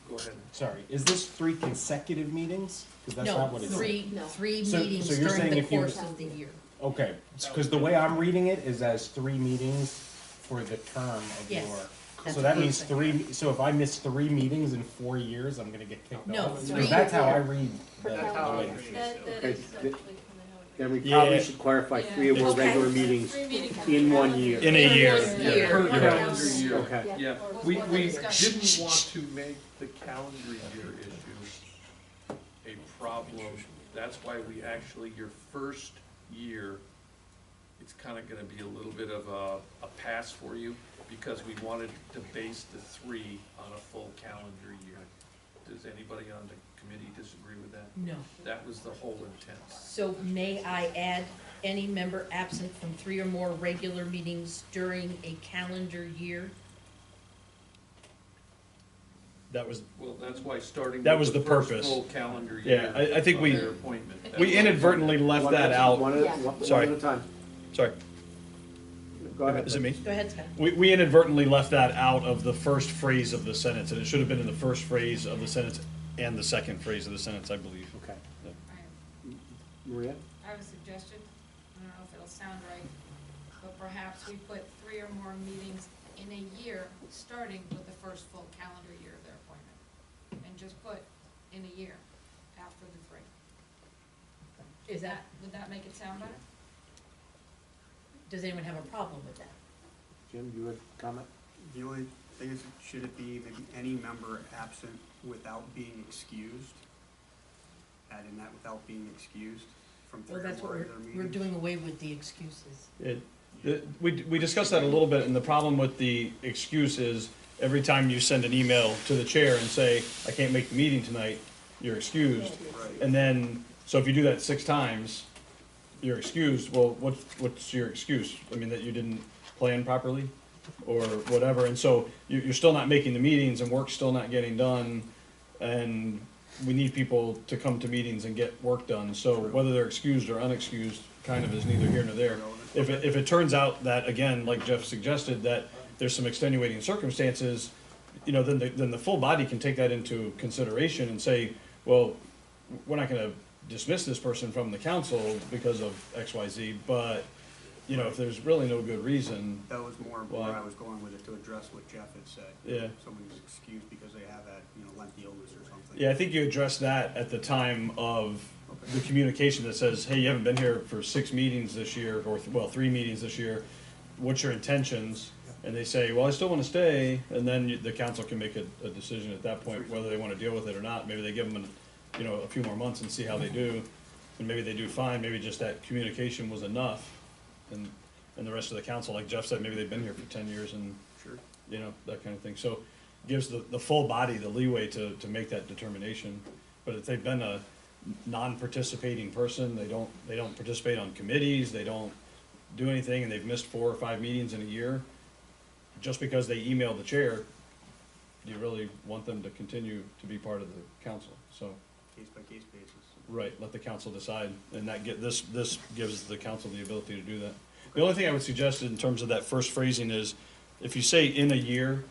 [SPEAKER 11] go ahead.
[SPEAKER 15] Sorry, is this 3 consecutive meetings? Because that's not what it is.
[SPEAKER 3] Three
[SPEAKER 15] So
[SPEAKER 3] meetings
[SPEAKER 15] you're
[SPEAKER 3] during
[SPEAKER 15] saying
[SPEAKER 3] the
[SPEAKER 15] if you-
[SPEAKER 3] course of the year.
[SPEAKER 15] Okay, because the way I'm reading it is as 3 meetings for the term of
[SPEAKER 3] Yes,
[SPEAKER 15] your.
[SPEAKER 3] that's
[SPEAKER 15] So that
[SPEAKER 3] what
[SPEAKER 15] means
[SPEAKER 3] I'm saying.
[SPEAKER 15] 3, so if I miss 3 meetings in 4 years, I'm gonna get kicked
[SPEAKER 3] No,
[SPEAKER 15] off?
[SPEAKER 3] 3
[SPEAKER 15] Because that's how I read
[SPEAKER 1] For
[SPEAKER 15] the
[SPEAKER 1] calendar
[SPEAKER 15] language.
[SPEAKER 9] That
[SPEAKER 2] Okay,
[SPEAKER 9] is actually kind of how it
[SPEAKER 2] Then we
[SPEAKER 12] Yeah.
[SPEAKER 2] probably should clarify 3 or more
[SPEAKER 3] Okay.
[SPEAKER 2] regular meetings
[SPEAKER 9] 3 meetings.
[SPEAKER 2] in 1 year.
[SPEAKER 12] In a year.
[SPEAKER 3] In 1 year.
[SPEAKER 11] Per
[SPEAKER 3] Okay.
[SPEAKER 11] calendar year.
[SPEAKER 2] Okay.
[SPEAKER 11] Yeah,
[SPEAKER 9] Or
[SPEAKER 11] we
[SPEAKER 9] what
[SPEAKER 11] didn't
[SPEAKER 9] discussion.
[SPEAKER 11] want to make the calendar year issue a problem. That's why we actually, your first year, it's kind of going to be a little bit of a pass for you, because we wanted to base the 3 on a full calendar year. Does anybody on the committee disagree with that?
[SPEAKER 3] No.
[SPEAKER 11] That was the whole intent.
[SPEAKER 3] So may I add any member absent from 3 or more regular meetings during a calendar year?
[SPEAKER 12] That was,
[SPEAKER 11] Well, that's why starting
[SPEAKER 12] That
[SPEAKER 11] with
[SPEAKER 12] was
[SPEAKER 11] the
[SPEAKER 12] the
[SPEAKER 11] first
[SPEAKER 12] purpose.
[SPEAKER 11] full calendar
[SPEAKER 12] Yeah,
[SPEAKER 11] year
[SPEAKER 12] I think
[SPEAKER 11] of
[SPEAKER 12] we-
[SPEAKER 11] their appointment.
[SPEAKER 12] we inadvertently left
[SPEAKER 2] One
[SPEAKER 12] that
[SPEAKER 2] at a-
[SPEAKER 12] out.
[SPEAKER 2] One
[SPEAKER 1] Yeah.
[SPEAKER 2] at a time.
[SPEAKER 12] Sorry,
[SPEAKER 2] Go ahead.
[SPEAKER 12] is it me?
[SPEAKER 3] Go ahead, Scott.
[SPEAKER 12] We inadvertently left that out of the first phrase of the sentence, and it should have been in the first phrase of the sentence and the second phrase of the sentence, I believe.
[SPEAKER 2] Okay.
[SPEAKER 10] I
[SPEAKER 2] Maria?
[SPEAKER 10] have a suggestion, I don't know if it'll sound right, but perhaps we put 3 or more meetings in a year, starting with the first full calendar year of their appointment. And just put in a year after the 3.
[SPEAKER 3] Is that,
[SPEAKER 10] Would that make it sound better?
[SPEAKER 3] does anyone have a problem with that?
[SPEAKER 2] Jim, you would comment?
[SPEAKER 8] The only thing is, should it be maybe any member absent without being excused? Add in that without being excused from 3
[SPEAKER 3] Well,
[SPEAKER 8] or
[SPEAKER 3] that's
[SPEAKER 8] more
[SPEAKER 3] what
[SPEAKER 8] regular
[SPEAKER 3] we're
[SPEAKER 8] meetings?
[SPEAKER 3] doing away with the excuses.
[SPEAKER 12] We discussed that a little bit, and the problem with the excuse is, every time you send an email to the chair and say, I can't make the meeting tonight, you're excused.
[SPEAKER 8] Right.
[SPEAKER 12] And then, so if you do that 6 times, you're excused. Well, what's your excuse? I mean, that you didn't plan properly or whatever. And so you're still not making the meetings, and work's still not getting done. And we need people to come to meetings and get work done. So whether they're excused or unexcused kind of is neither here nor there. If it turns out that, again, like Jeff suggested, that there's some extenuating circumstances, then the full body can take that into consideration and say, well, we're not gonna
[SPEAKER 4] dismiss this person from the council because of X, Y, Z, but, you know, if there's really no good reason,
[SPEAKER 8] That was more
[SPEAKER 4] Why?
[SPEAKER 8] where I was going with it, to address what Jeff had said.
[SPEAKER 4] Yeah.
[SPEAKER 8] Somebody's excused because they have that, lengthy illness or something.
[SPEAKER 4] yeah, I think you address that at the time of the communication that says, hey, you haven't been here for 6 meetings this year, or, well, 3 meetings this year, what's your intentions? And they say, well, I still want to stay, and then the council can make a decision at that point, whether they want to deal with it or not. Maybe they give them, a few more months and see how they do, and maybe they do fine, maybe just that communication was enough, and the rest of the council, like Jeff said, maybe they've been here for 10 years and,
[SPEAKER 8] Sure.
[SPEAKER 4] that kind of thing. So gives the full body the leeway to make that determination. But if they've been a non-participating person, they don't participate on committees, they don't do anything, and they've missed 4 or 5 meetings in a year, just because they emailed the chair, do you really want them to continue to be part of the council? So,
[SPEAKER 8] Case by case basis.
[SPEAKER 4] right, let the council decide, and this gives the council the ability to do that. The only thing I would suggest in terms of that first phrasing is, if you say in a year,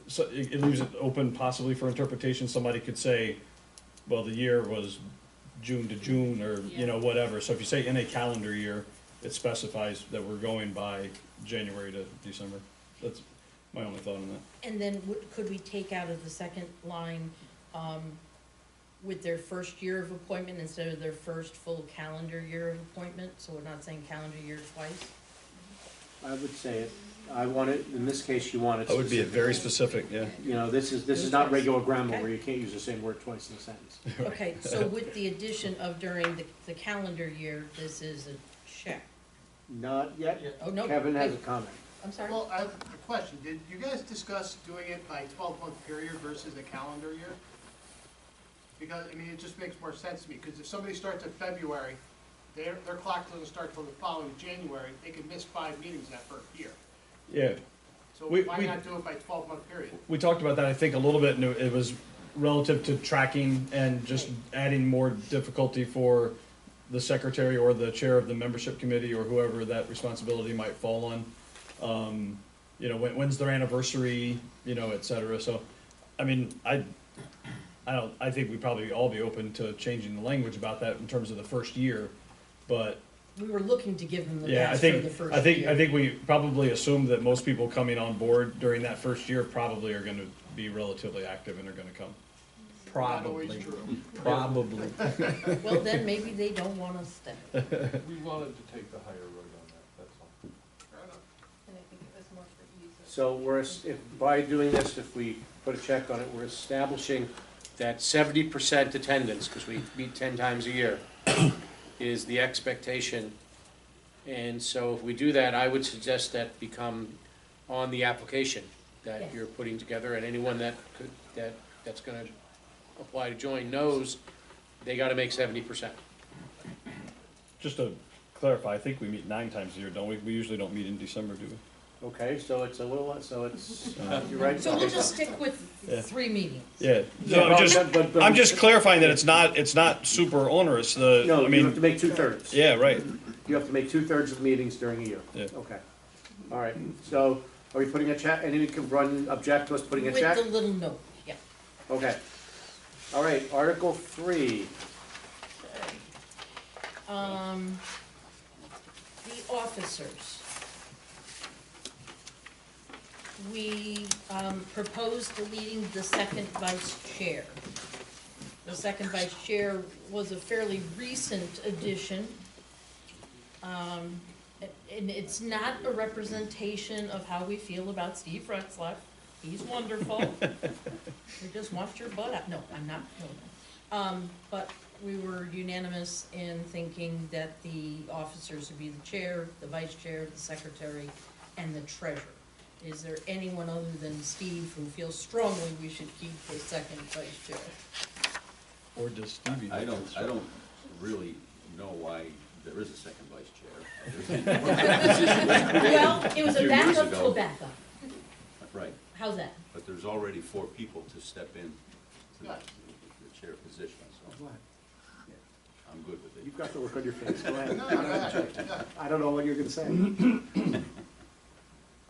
[SPEAKER 4] so it leaves it open possibly for interpretation. Somebody could say, well, the year was June to June, or, whatever. So if you say in a calendar year, it specifies that we're going by January to December. That's my only thought on that.
[SPEAKER 3] And then could we take out of the second line, with their first year of appointment instead of their first full calendar year of appointment? So we're not saying calendar year twice?
[SPEAKER 2] I would say it, I want it, in this case, you want it
[SPEAKER 4] That would be a
[SPEAKER 2] specific.
[SPEAKER 4] very specific, yeah.
[SPEAKER 2] This is not regular grammar
[SPEAKER 3] Okay.
[SPEAKER 2] where you can't use the same word twice in a sentence.
[SPEAKER 3] Okay, so with the addition of during the calendar year, this is a check.
[SPEAKER 2] Not yet.
[SPEAKER 3] Oh, no.
[SPEAKER 2] Kevin has a comment.
[SPEAKER 3] I'm sorry?
[SPEAKER 16] Well, I have a question. Did you guys discuss doing it by 12-month period versus a calendar year? Because, it just makes more sense to me, because if somebody starts in February, their clock doesn't start till the following January, they could miss 5 meetings that first year.
[SPEAKER 4] Yeah.
[SPEAKER 16] So
[SPEAKER 4] We-
[SPEAKER 16] why
[SPEAKER 4] we-
[SPEAKER 16] not do it by 12-month period?
[SPEAKER 4] We talked about that, I think, a little bit, and it was relative to tracking and just adding more difficulty for the secretary or the chair of the membership committee or whoever that responsibility might fall on. When's their anniversary, et cetera. So, I think we'd probably all be open to changing the language about that in terms of the first year, but
[SPEAKER 3] We were looking to give them the
[SPEAKER 4] yeah, I
[SPEAKER 3] best for
[SPEAKER 4] think,
[SPEAKER 3] the first
[SPEAKER 4] I think,
[SPEAKER 3] year.
[SPEAKER 4] I think we probably assumed that most people coming on board during that first year probably are gonna be relatively active and are gonna come.
[SPEAKER 16] Not always
[SPEAKER 4] Probably,
[SPEAKER 16] true.
[SPEAKER 4] probably.
[SPEAKER 3] Well, then maybe they don't want to stay.
[SPEAKER 11] We wanted to take the higher road on that, that's all.
[SPEAKER 16] Fair enough.
[SPEAKER 9] And I think it was more for ease of.
[SPEAKER 2] So if by doing this, if we put a check on it, we're establishing that 70% attendance, because we meet 10 times a year, is the expectation. And so if we do that, I would suggest that become on the application that
[SPEAKER 3] Yes.
[SPEAKER 2] you're putting together, and anyone that's gonna apply to join knows they gotta make 70%.
[SPEAKER 4] Just to clarify, I think we meet 9 times a year, don't we? We usually don't meet in December, do we?
[SPEAKER 2] Okay, so it's you're right.
[SPEAKER 3] So we'll just stick with
[SPEAKER 4] Yeah.
[SPEAKER 3] 3 meetings.
[SPEAKER 4] Yeah,
[SPEAKER 2] Yeah, but-
[SPEAKER 4] I'm just clarifying that it's not super onerous,
[SPEAKER 2] No, you have to make 2/3.
[SPEAKER 4] yeah, right.
[SPEAKER 2] You have to make 2/3 of the meetings during a year.
[SPEAKER 4] Yeah.
[SPEAKER 2] Okay. All right, so are we putting a check, anyone can object to us putting a check?
[SPEAKER 3] With the little note, yeah.
[SPEAKER 2] Okay. All right, Article 3.
[SPEAKER 3] The officers. We proposed deleting the second vice chair. The second vice chair was a fairly recent addition. And it's not a representation of how we feel about Steve Retzlaff. He's wonderful. We just want your butt out. No, I'm not doing that. But we were unanimous in thinking that the officers would be the chair, the vice chair, the secretary, and the treasurer. Is there anyone other than Steve who feels strongly we should keep the second vice chair?
[SPEAKER 4] Or does Stevie?
[SPEAKER 17] I don't really know why there is a second vice chair.
[SPEAKER 3] Well, it was a
[SPEAKER 17] few years
[SPEAKER 3] backup to
[SPEAKER 17] ago.
[SPEAKER 3] a backup.
[SPEAKER 17] Right,
[SPEAKER 3] How's that?
[SPEAKER 17] but there's already 4 people to step in to the chair position, so I'm good with it.
[SPEAKER 2] You've got the look on your face, go ahead.
[SPEAKER 16] No, go ahead.
[SPEAKER 2] I don't know what you're gonna say.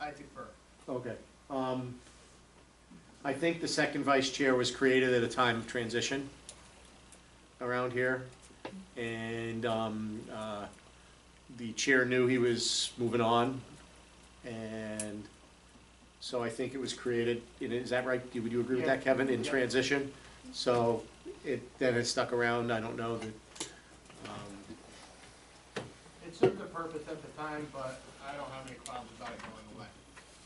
[SPEAKER 16] I defer.
[SPEAKER 2] Okay. I think the second vice chair was created at a time of transition. around here, and the chair knew he was moving on, and so I think it was created, is that right? Would you agree with that, Kevin, in transition? So then it stuck around, I don't know, that,
[SPEAKER 16] It served the purpose at the time, but I don't have any problems about it going away.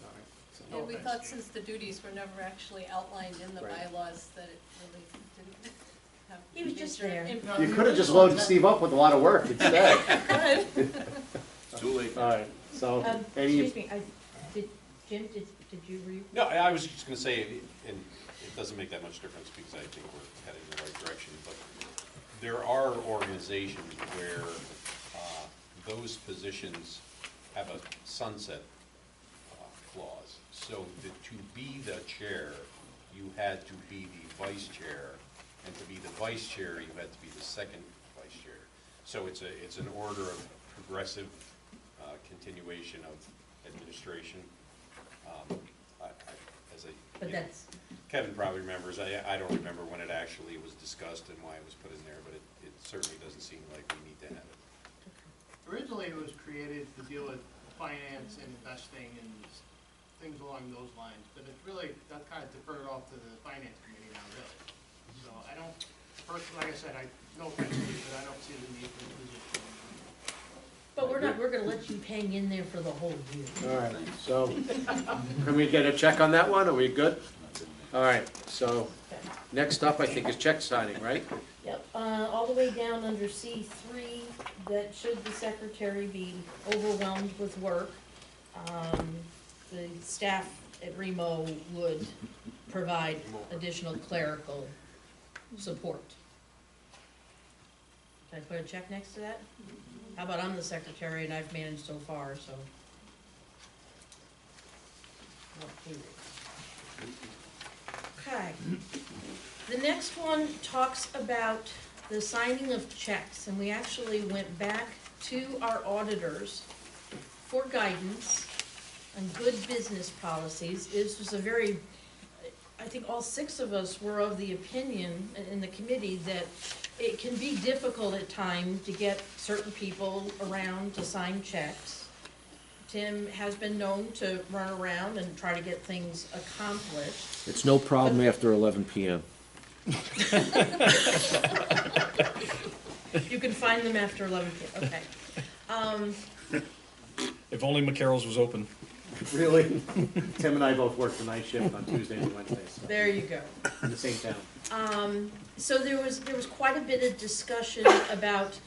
[SPEAKER 2] all right, so.
[SPEAKER 16] No
[SPEAKER 9] And we
[SPEAKER 16] offense.
[SPEAKER 9] thought since the duties were never actually outlined in the
[SPEAKER 2] Right.
[SPEAKER 9] bylaws, that it really didn't have.
[SPEAKER 3] He was just
[SPEAKER 9] major
[SPEAKER 3] there.
[SPEAKER 9] impact.
[SPEAKER 2] You could have just loaded Steve up with a lot of work instead.
[SPEAKER 17] It's too late.
[SPEAKER 2] All right, so, any,
[SPEAKER 3] Excuse me, Jim, did you read?
[SPEAKER 13] No, I was just gonna say, and it doesn't make that much difference because I think we're headed in the right direction, but there are organizations where those positions have a sunset clause. So that to be the chair, you had to be the vice chair, and to be the vice chair, you had to be the second vice chair. So it's an order of progressive continuation of administration.
[SPEAKER 3] But that's,
[SPEAKER 13] Kevin probably remembers, I don't remember when it actually was discussed and why it was put in there, but it certainly doesn't seem like we need to have it.
[SPEAKER 16] Originally, it was created to deal with finance and investing and things along those lines, but it's really, that kind of deferred off to the finance committee now, really. So I don't, personally, like I said, no offense to you, but I don't see the need for the position.
[SPEAKER 3] but we're gonna let you hang in there for the whole year.
[SPEAKER 2] all right, so, can we get a check on that one? Are we good? All right, so, next up, I think, is check signing, right?
[SPEAKER 3] Yep, all the way down under C3, that should the secretary be overwhelmed with work, the staff at REMO would provide additional clerical support. Can I put a check next to that? How about I'm the secretary and I've managed so far, so. Okay. The next one talks about the signing of checks, and we actually went back to our auditors for guidance on good business policies. This was a very, I think all 6 of us were of the opinion in the committee that it can be difficult at times to get certain people around to sign checks. Tim has been known to run around and try to get things accomplished.
[SPEAKER 5] It's no problem after 11 PM.
[SPEAKER 3] You can find them after 11 p.m., okay.
[SPEAKER 4] If only McCarroll's was open.
[SPEAKER 2] Really? Tim and I both work the night shift on Tuesdays and Wednesdays, so,
[SPEAKER 3] There you go.
[SPEAKER 2] in the same town.
[SPEAKER 3] So there was quite a bit of discussion about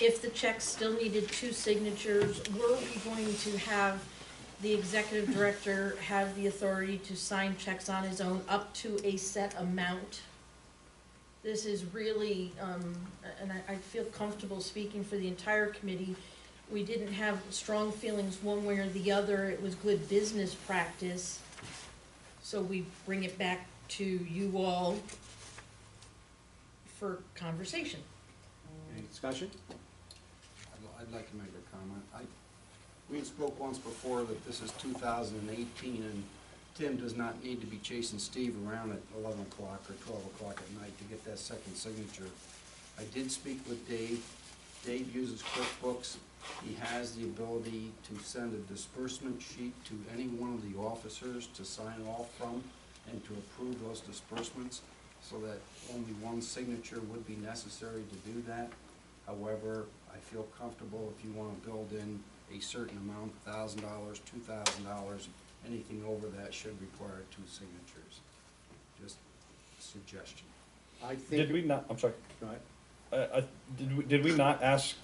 [SPEAKER 3] if the checks still needed 2 signatures, were we going to have the executive director have the authority to sign checks on his own up to a set amount? This is really, and I feel comfortable speaking for the entire committee, we didn't have strong feelings one way or the other, it was good business practice. So we bring it back to you all for conversation.
[SPEAKER 2] Any discussion?
[SPEAKER 6] I'd like to make a comment. We had spoke once before that this is 2018, and Tim does not need to be chasing Steve around at 11 o'clock or 12 o'clock at night to get that second signature. I did speak with Dave. Dave uses QuickBooks. He has the ability to send a disbursement sheet to any one of the officers to sign off from and to approve those disbursements, so that only one signature would be necessary to do that. However, I feel comfortable if you want to build in a certain amount, $1,000, $2,000, anything over that should require 2 signatures. Just a suggestion.
[SPEAKER 2] I think.
[SPEAKER 4] Did we not, I'm sorry,
[SPEAKER 2] Go ahead.
[SPEAKER 4] did we not ask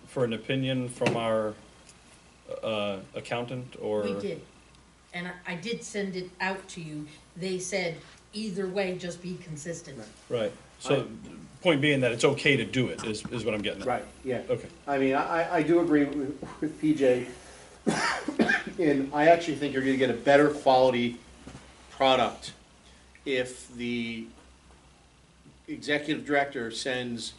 [SPEAKER 4] for an opinion from our accountant, or?
[SPEAKER 3] We did, and I did send it out to you. They said, either way, just be consistent.
[SPEAKER 4] Right, so, point being that it's okay to do it, is what I'm getting at.
[SPEAKER 2] Right, yeah.
[SPEAKER 4] Okay.
[SPEAKER 2] I mean, I do agree with PJ, and I actually think you're gonna get a better quality product if the executive director sends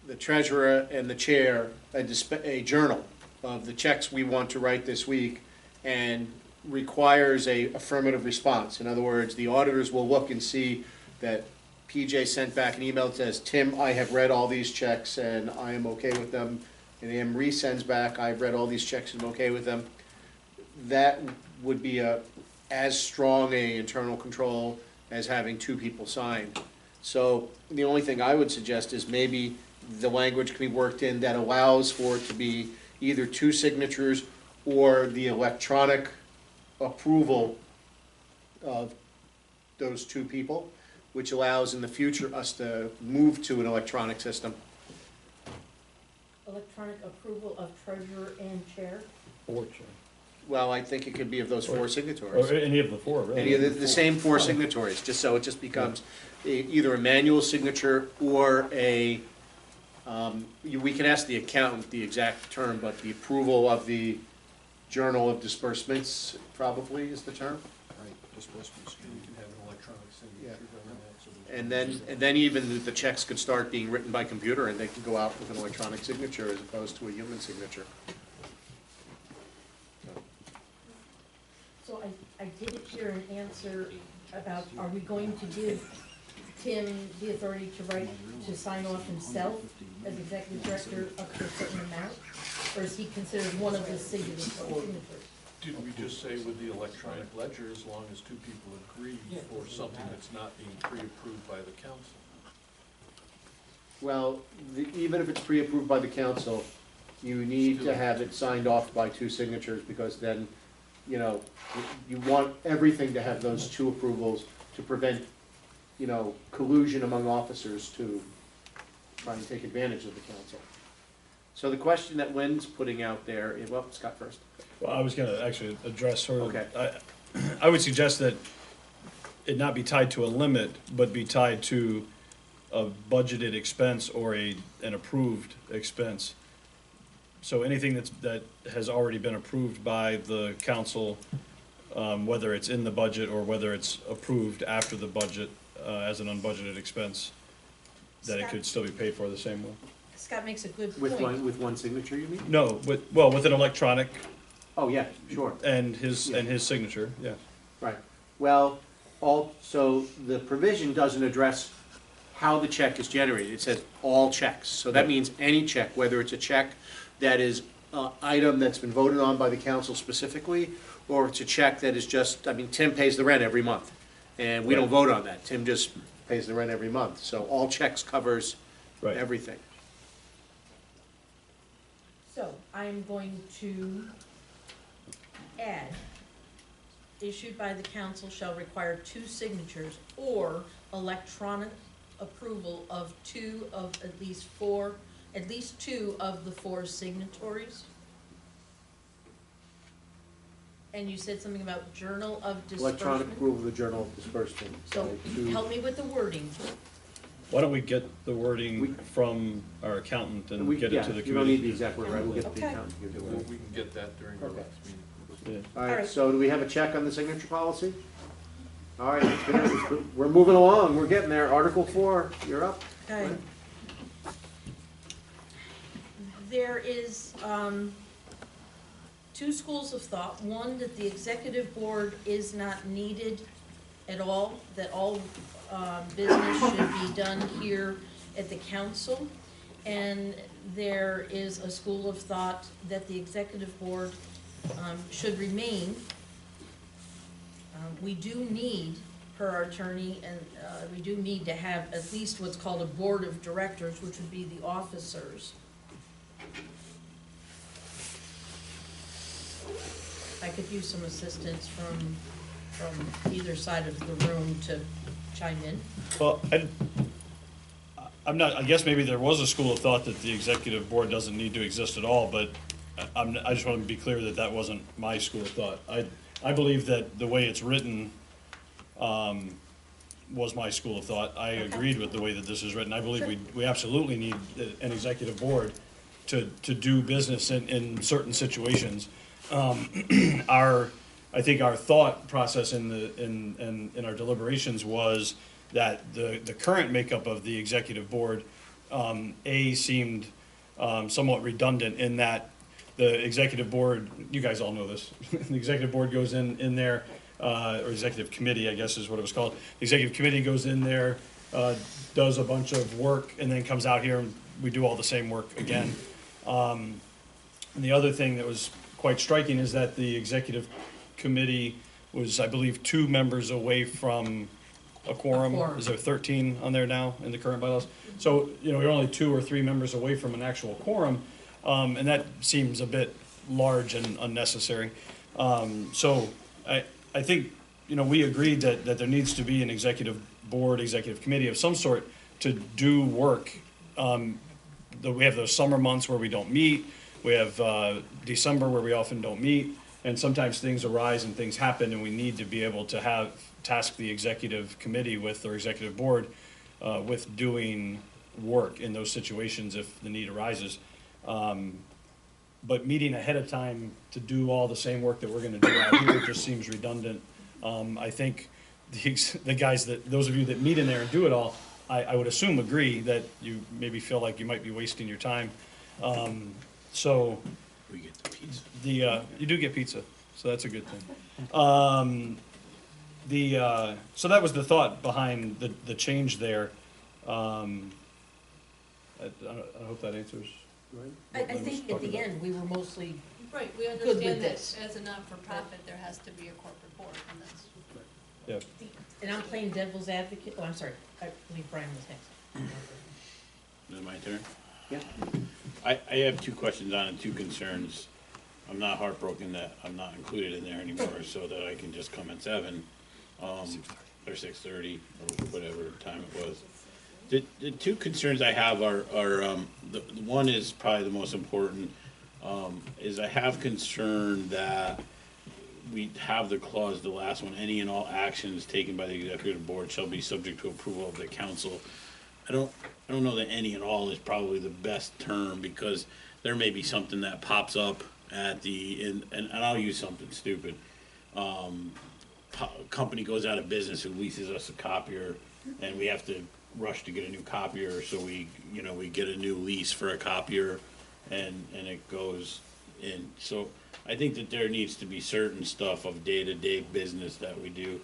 [SPEAKER 2] the treasurer and the chair a journal of the checks we want to write this week and requires a affirmative response. In other words, the auditors will look and see that PJ sent back an email that says, Tim, I have read all these checks and I am okay with them. And Anne Marie sends back, I've read all these checks and I'm okay with them. That would be as strong a internal control as having two people sign. So the only thing I would suggest is maybe the language can be worked in that allows for it to be either two signatures or the electronic approval of those two people, which allows in the future us to move to an electronic system.
[SPEAKER 3] Electronic approval of treasurer and chair?
[SPEAKER 4] Or chair.
[SPEAKER 2] Well, I think it could be of those four
[SPEAKER 4] Or
[SPEAKER 2] signatories.
[SPEAKER 4] any of the four, really.
[SPEAKER 2] Any of the same four signatories, just so it just becomes either a manual signature or a, we can ask the accountant the exact term, but the approval of the Journal of Disbursements probably is the term.
[SPEAKER 6] Right, disbursements.
[SPEAKER 11] You can have an electronic signature on that, so there's-
[SPEAKER 2] And then even the checks could start being written by computer and they could go out with an electronic signature as opposed to a human signature.
[SPEAKER 3] So I didn't hear an answer about, are we going to give Tim the authority to write, to sign off himself as executive director up to a certain amount? Or is he considered one of the signatories?
[SPEAKER 11] Did we just say with the electronic ledger, as long as two people agree for something that's not being pre-approved by the council?
[SPEAKER 2] Well, even if it's pre-approved by the council, you need to have it signed off by two signatures because then, you know, you want everything to have those two approvals to prevent, you know, collusion among officers to try and take advantage of the council. So the question that Wen's putting out there, well, Scott first.
[SPEAKER 4] Well, I was gonna actually address sort of.
[SPEAKER 2] Okay.
[SPEAKER 4] I would suggest that it not be tied to a limit, but be tied to a budgeted expense or an approved expense. So anything that has already been approved by the council, whether it's in the budget or whether it's approved after the budget, as an unbudgeted expense, that it could still be paid for the same way.
[SPEAKER 3] Scott makes a good
[SPEAKER 2] With
[SPEAKER 3] point.
[SPEAKER 2] with one signature, you mean?
[SPEAKER 4] No, with an electronic
[SPEAKER 2] Oh, yeah, sure.
[SPEAKER 4] and his signature, yeah.
[SPEAKER 2] Right. Well, so the provision doesn't address how the check is generated. It says all checks. So that means any check, whether it's a check that is an item that's been voted on by the council specifically, or it's a check that is just, I mean, Tim pays the rent every month. And we don't vote on that. Tim just pays the rent every month. So all checks covers everything.
[SPEAKER 3] So I'm going to add, issued by the council shall require two signatures or electronic approval of at least two of the four signatories. And you said something about Journal of Disbursement?
[SPEAKER 2] Electronic approval of the Journal of Disbursement.
[SPEAKER 3] So help me with the wording.
[SPEAKER 4] Why don't we get the wording from our accountant and get it to the committee?
[SPEAKER 2] You don't need the exact word, right? We'll get the
[SPEAKER 3] Okay.
[SPEAKER 2] accountant to give you the
[SPEAKER 11] Well,
[SPEAKER 2] word.
[SPEAKER 11] we can get that during our
[SPEAKER 2] Okay.
[SPEAKER 11] last meeting.
[SPEAKER 2] All
[SPEAKER 3] All
[SPEAKER 2] right,
[SPEAKER 3] right.
[SPEAKER 2] so do we have a check on the signature policy? All right, we're moving along, we're getting there. Article 4, you're up.
[SPEAKER 3] Okay. There is two schools of thought. One, that the executive board is not needed at all, that all business should be done here at the council. And there is a school of thought that the executive board should remain. We do need, per our attorney, and we do need to have at least what's called a board of directors, which would be the officers. I could use some assistance from either side of the room to chime in.
[SPEAKER 4] Well, I'm not, I guess maybe there was a school of thought that the executive board doesn't need to exist at all, but I just want to be clear that that wasn't my school of thought. I believe that the way it's written was my school of thought. I agreed with the way that this is written. I believe we absolutely need an executive board to do business in certain situations. I think our thought process in our deliberations was that the current makeup of the executive board, seemed somewhat redundant in that the executive board, you guys all know this, the executive board goes in there, or executive committee, I guess is what it was called. The executive committee goes in there, does a bunch of work and then comes out here and we do all the same work again. And the other thing that was quite striking is that the executive committee was, I believe, 2 members away from a quorum. Is there 13 on there now in the current bylaws? So, you're only 2 or 3 members away from an actual quorum, and that seems a bit large and unnecessary. So I think, we agreed that there needs to be an executive board, executive committee of some sort to do work. We have those summer months where we don't meet. We have December where we often don't meet. And sometimes things arise and things happen, and we need to be able to task the executive committee or executive board with doing work in those situations if the need arises. But meeting ahead of time to do all the same work that we're gonna do out here just seems redundant. I think the guys those of you that meet in there and do it all, I would assume agree that you maybe feel like you might be wasting your time. So.
[SPEAKER 12] We get the pizza.
[SPEAKER 4] You do get pizza, so that's a good thing. So that was the thought behind the change there. I hope that answers.
[SPEAKER 3] I think at the end, we were mostly,
[SPEAKER 9] Right, we
[SPEAKER 3] with
[SPEAKER 9] understand that
[SPEAKER 3] this.
[SPEAKER 9] as a not-for-profit, there has to be a corporate board, and that's.
[SPEAKER 4] Yeah.
[SPEAKER 3] and I'm playing devil's advocate, I'm sorry, I believe Brian was next.
[SPEAKER 12] Is it my turn?
[SPEAKER 2] Yeah.
[SPEAKER 12] I have 2 questions on it, 2 concerns. I'm not heartbroken that I'm not included in there anymore, so that I can just come at 7, or 6:30, or whatever time it was. The 2 concerns I have are the one is probably the most important, is I have concern that we have the clause, the last one, any and all actions taken by the executive board shall be subject to approval of the council. I don't know that any and all is probably the best term, because there may be something that pops up at and I'll use something stupid. Company goes out of business who leases us a copier, and we have to rush to get a new copier, so we get a new lease for a copier, and it goes in. So I think that there needs to be certain stuff of day-to-day business that we do,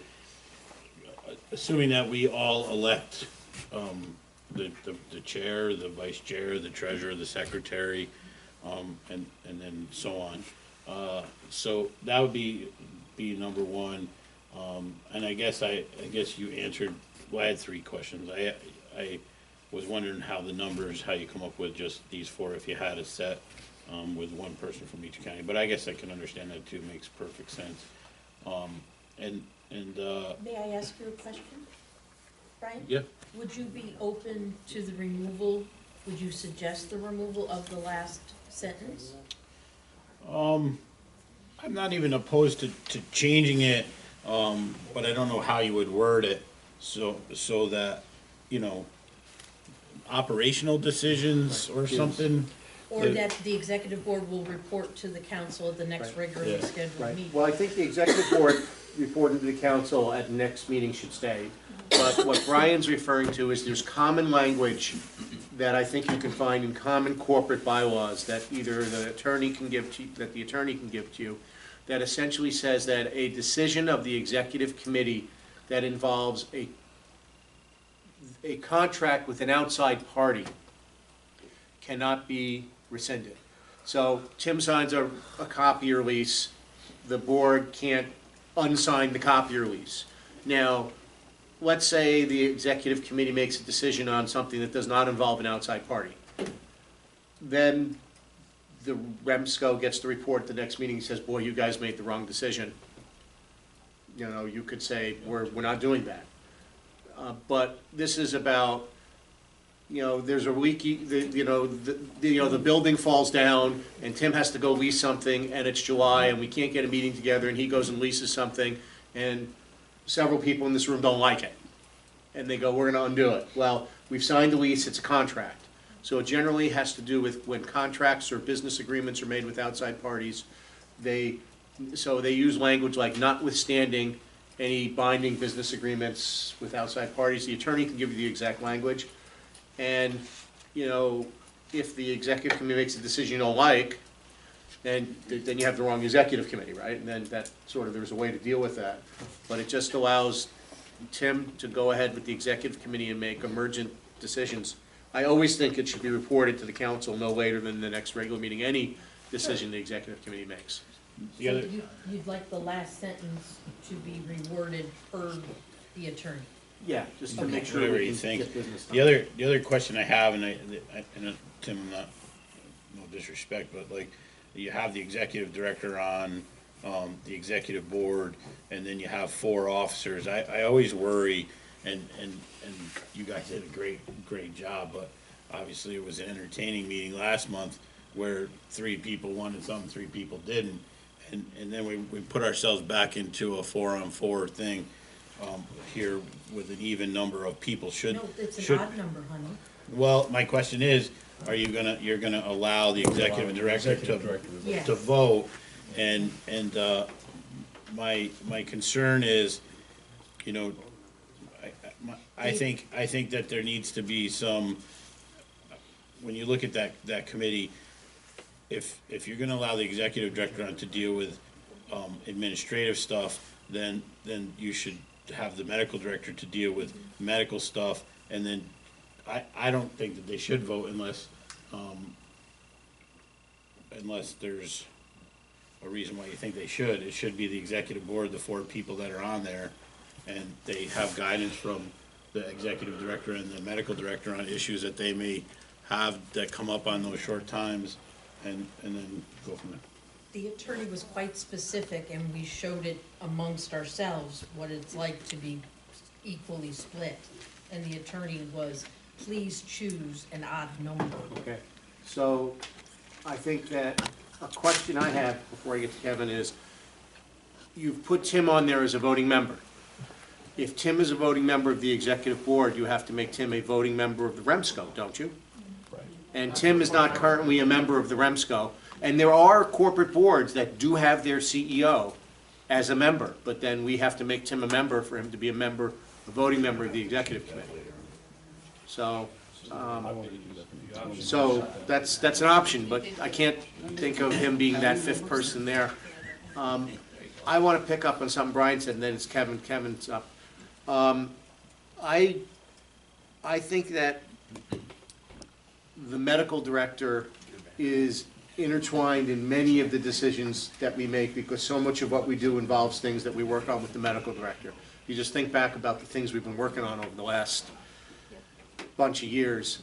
[SPEAKER 12] assuming that we all elect the chair, the vice chair, the treasurer, the secretary, and then so on. So that would be number 1. And I guess you answered. Well, I had 3 questions. I was wondering how you come up with just these 4 if you had a set with 1 person from each county. But I guess I can understand that too. Makes perfect sense.
[SPEAKER 3] May I ask you a question, Brian?
[SPEAKER 12] Yeah.
[SPEAKER 3] Would you be open to the removal, would you suggest the removal of the last sentence?
[SPEAKER 12] I'm not even opposed to changing it, but I don't know how you would word it so that, operational decisions or something.
[SPEAKER 3] Or that the executive board will report to the council at the next regularly scheduled meeting?
[SPEAKER 2] Well, I think the executive board reporting to the council at the next meeting should stay. But what Brian's referring to is there's common language that I think you can find in common corporate bylaws that either the attorney can give to you, that essentially says that a decision of the executive committee that involves a contract with an outside party cannot be rescinded. So Tim signs a copier lease, the board can't unsign the copier lease. Now, let's say the executive committee makes a decision on something that does not involve an outside party. Then the REMSCO gets the report the next meeting and says, boy, you guys made the wrong decision. You could say, we're not doing that. But this is about, there's a leaky, the building falls down and Tim has to go lease something and it's July and we can't get a meeting together and he goes and leases something and several people in this room don't like it. And they go, we're gonna undo it. Well, we've signed the lease, it's a contract. So it generally has to do with when contracts or business agreements are made with outside parties, they use language like notwithstanding any binding business agreements with outside parties. The attorney can give you the exact language. And, if the executive committee makes a decision you don't like, then you have the wrong executive committee, right? And then there's a way to deal with that. But it just allows Tim to go ahead with the executive committee and make emergent decisions. I always think it should be reported to the council no later than the next regular meeting, any decision the executive committee makes.
[SPEAKER 3] So you'd like the last sentence to be reworded per the attorney?
[SPEAKER 2] Yeah, just to
[SPEAKER 3] Okay.
[SPEAKER 2] make sure
[SPEAKER 12] Whatever
[SPEAKER 2] we
[SPEAKER 12] you
[SPEAKER 2] can
[SPEAKER 12] think.
[SPEAKER 2] get business done.
[SPEAKER 12] The other question I have, and Tim, not, no disrespect, but like, you have the executive director on, the executive board, and then you have 4 officers. I always worry, and you guys did a great job, but obviously it was an entertaining meeting last month where 3 people wanted something, 3 people didn't. And then we put ourselves back into a 4-on-4 thing, here with an even number of people.
[SPEAKER 3] No, it's an odd number, honey.
[SPEAKER 12] Well, my question is, you're gonna allow the executive director
[SPEAKER 3] Yes.
[SPEAKER 12] to vote? And my concern is, you know, I think that there needs to be some, when you look at that committee, if you're gonna allow the executive director on to deal with, administrative stuff, then you should have the medical director to deal with medical stuff, and then I don't think that they should vote unless there's a reason why you think they should. It should be the executive board, the 4 people that are on there, and they have guidance from the executive director and the medical director on issues that they may have that come up on those short times, and then go from there.
[SPEAKER 3] The attorney was quite specific, and we showed it amongst ourselves, what it's like to be equally split. And the attorney was, please choose an odd number.
[SPEAKER 2] Okay, so I think that a question I have before I get to Kevin is, you've put Tim on there as a voting member. If Tim is a voting member of the executive board, you have to make Tim a voting member of the REMSCO, don't you?
[SPEAKER 4] Right.
[SPEAKER 2] And Tim is not currently a member of the REMSCO. And there are corporate boards that do have their CEO as a member, but then we have to make Tim a member for him to be a voting member of the executive committee. So, that's an option, but I can't think of him being that 5th person there. I want to pick up on something Brian said, and then it's Kevin. Kevin's up. I think that the medical director is intertwined in many of the decisions that we make, because so much of what we do involves things that we work on with the medical director. You just think back about the things we've been working on over the last bunch of years.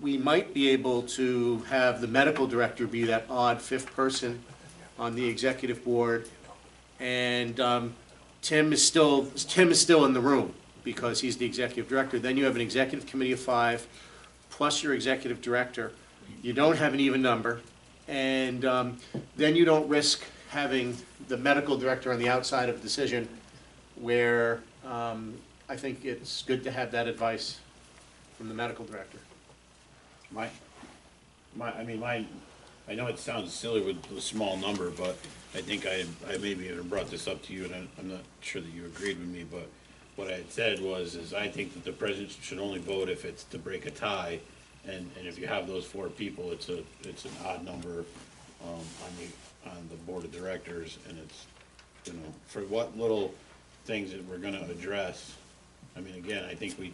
[SPEAKER 2] We might be able to have the medical director be that odd 5th person on the executive board, and Tim is still in the room because he's the executive director. Then you have an executive committee of 5 plus your executive director. You don't have an even number, and then you don't risk having the medical director on the outside of a decision where I think it's good to have that advice from the medical director.
[SPEAKER 12] I know it sounds silly with a small number, but I think I maybe even brought this up to you, and I'm not sure that you agreed with me, but what I had said is I think that the president should only vote if it's to break a tie, and if you have those 4 people, it's an odd number on the board of directors, and it's, you know, for what little things that we're gonna address. I mean, again, I think we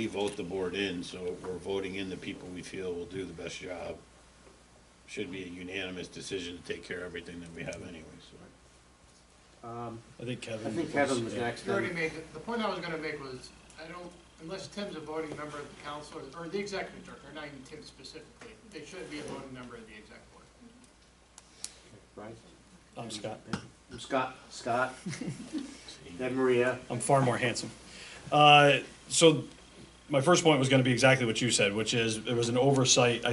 [SPEAKER 12] vote the board in, so we're voting in the people we feel will do the best job. Should be a unanimous decision to take care of everything that we have anyway, so.
[SPEAKER 4] I think Kevin.
[SPEAKER 2] Was next.
[SPEAKER 16] You already made it. The point I was gonna make was, unless Tim's a voting member of the council, or the executive director, not even Tim specifically, they should be a voting member of the exec board.
[SPEAKER 2] Right?
[SPEAKER 4] I'm Scott.
[SPEAKER 2] I'm Scott. Then Maria.
[SPEAKER 4] I'm far more handsome. So my first point was gonna be exactly what you said, which is there was an oversight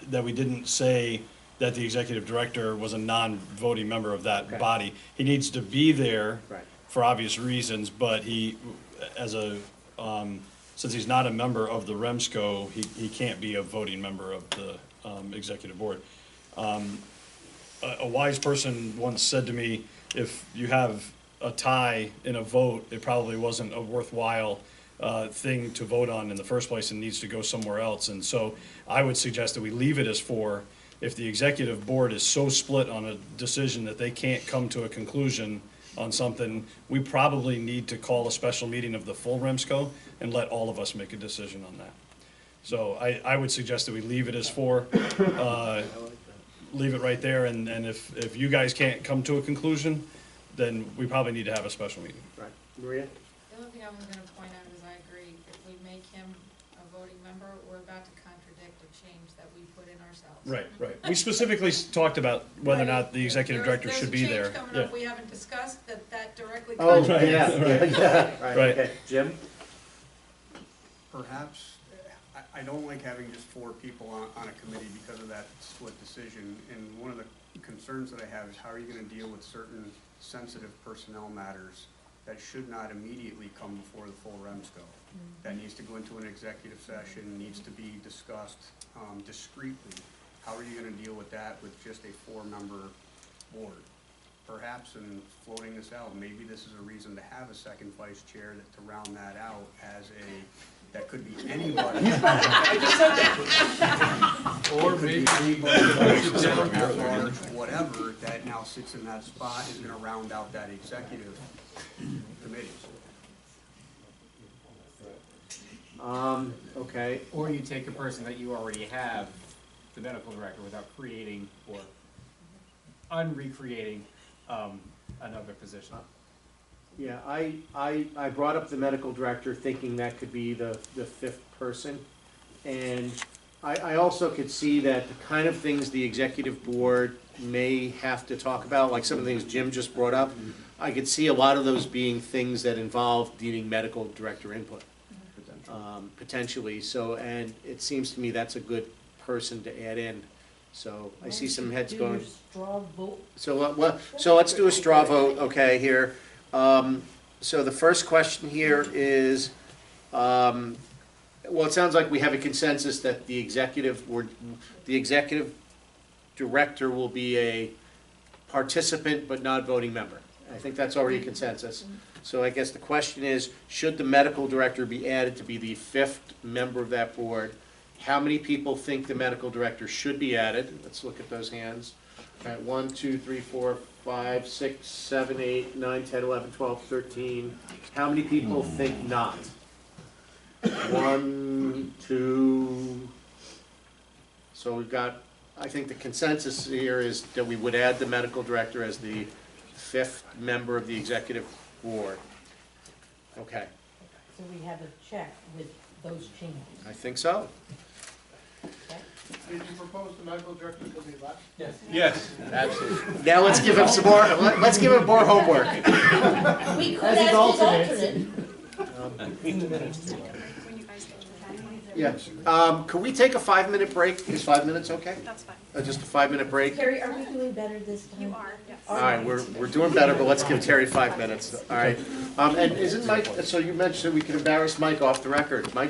[SPEAKER 4] that we didn't say that the executive director was a non-voting member of that body. He needs to be there for obvious reasons, but he, since he's not a member of the REMSCO, he can't be a voting member of the executive board. A wise person once said to me, if you have a tie in a vote, it probably wasn't a worthwhile thing to vote on in the first place and needs to go somewhere else. And so I would suggest that we leave it as 4. If the executive board is so split on a decision that they can't come to a conclusion on something, we probably need to call a special meeting of the full REMSCO and let all of us make a decision on that. So I would suggest that we leave it as 4, leave it right there, and if you guys can't come to a conclusion, then we probably need to have a special meeting.
[SPEAKER 2] Right. Maria?
[SPEAKER 10] The only thing I was gonna point out is I agree, if we make him a voting member, we're about to contradict a change that we put in ourselves.
[SPEAKER 4] Right. We specifically talked about whether or not the executive director should be there.
[SPEAKER 10] There's a change coming up we haven't discussed that directly
[SPEAKER 2] Oh,
[SPEAKER 10] contradicts.
[SPEAKER 2] Right, okay. Jim?
[SPEAKER 8] Perhaps, I don't like having just 4 people on a committee because of that split decision. And one of the concerns that I have is how are you gonna deal with certain sensitive personnel matters that should not immediately come before the full REMSCO? That needs to go into an executive session, needs to be discussed discreetly. How are you gonna deal with that with just a 4-member board? Perhaps in floating this out, maybe this is a reason to have a second vice chair to round that out as that could be anybody.
[SPEAKER 11] Or maybe anybody
[SPEAKER 8] at large, whatever, that now sits in that spot is gonna round out that executive committee.
[SPEAKER 2] Okay.
[SPEAKER 15] Or you take a person that you already have, the medical director, without creating or unrecreating another position.
[SPEAKER 2] Yeah, I brought up the medical director thinking that could be the 5th person. And I also could see that the kind of things the executive board may have to talk about, like some of the things Jim just brought up, I could see a lot of those being things that involve needing medical director input, potentially. So, and it seems to me that's a good person to add in. So I see some heads going.
[SPEAKER 3] Straw vote.
[SPEAKER 2] So let's do a straw vote, okay, here. So the first question here is, well, it sounds like we have a consensus that the executive director will be a participant but not voting member. I think that's already a consensus. So I guess the question is, should the medical director be added to be the 5th member of that board? How many people think the medical director should be added? Let's look at those hands. All right, 1, 2, 3, 4, 5, 6, 7, 8, 9, 10, 11, 12, 13. How many people think not? 1, 2. So we've got, I think the consensus here is that we would add the medical director as the 5th member of the executive board. Okay,
[SPEAKER 3] So we have a check with those changes.
[SPEAKER 2] I think so.
[SPEAKER 16] Did you propose the medical director because he left?
[SPEAKER 11] Yes.
[SPEAKER 2] Absolutely. Now let's give him some more, let's give him more homework.
[SPEAKER 3] We could ask his alternate.
[SPEAKER 2] Yeah. Could we take a 5-minute break? Is 5 minutes okay?
[SPEAKER 10] That's fine.
[SPEAKER 2] Just a 5-minute break?
[SPEAKER 3] Terry, are we doing better this time?
[SPEAKER 10] You are, yes.
[SPEAKER 2] All right, we're doing better, but let's give Terry 5 minutes. All right. And isn't Mike, so you mentioned we could embarrass Mike off the record. Mike's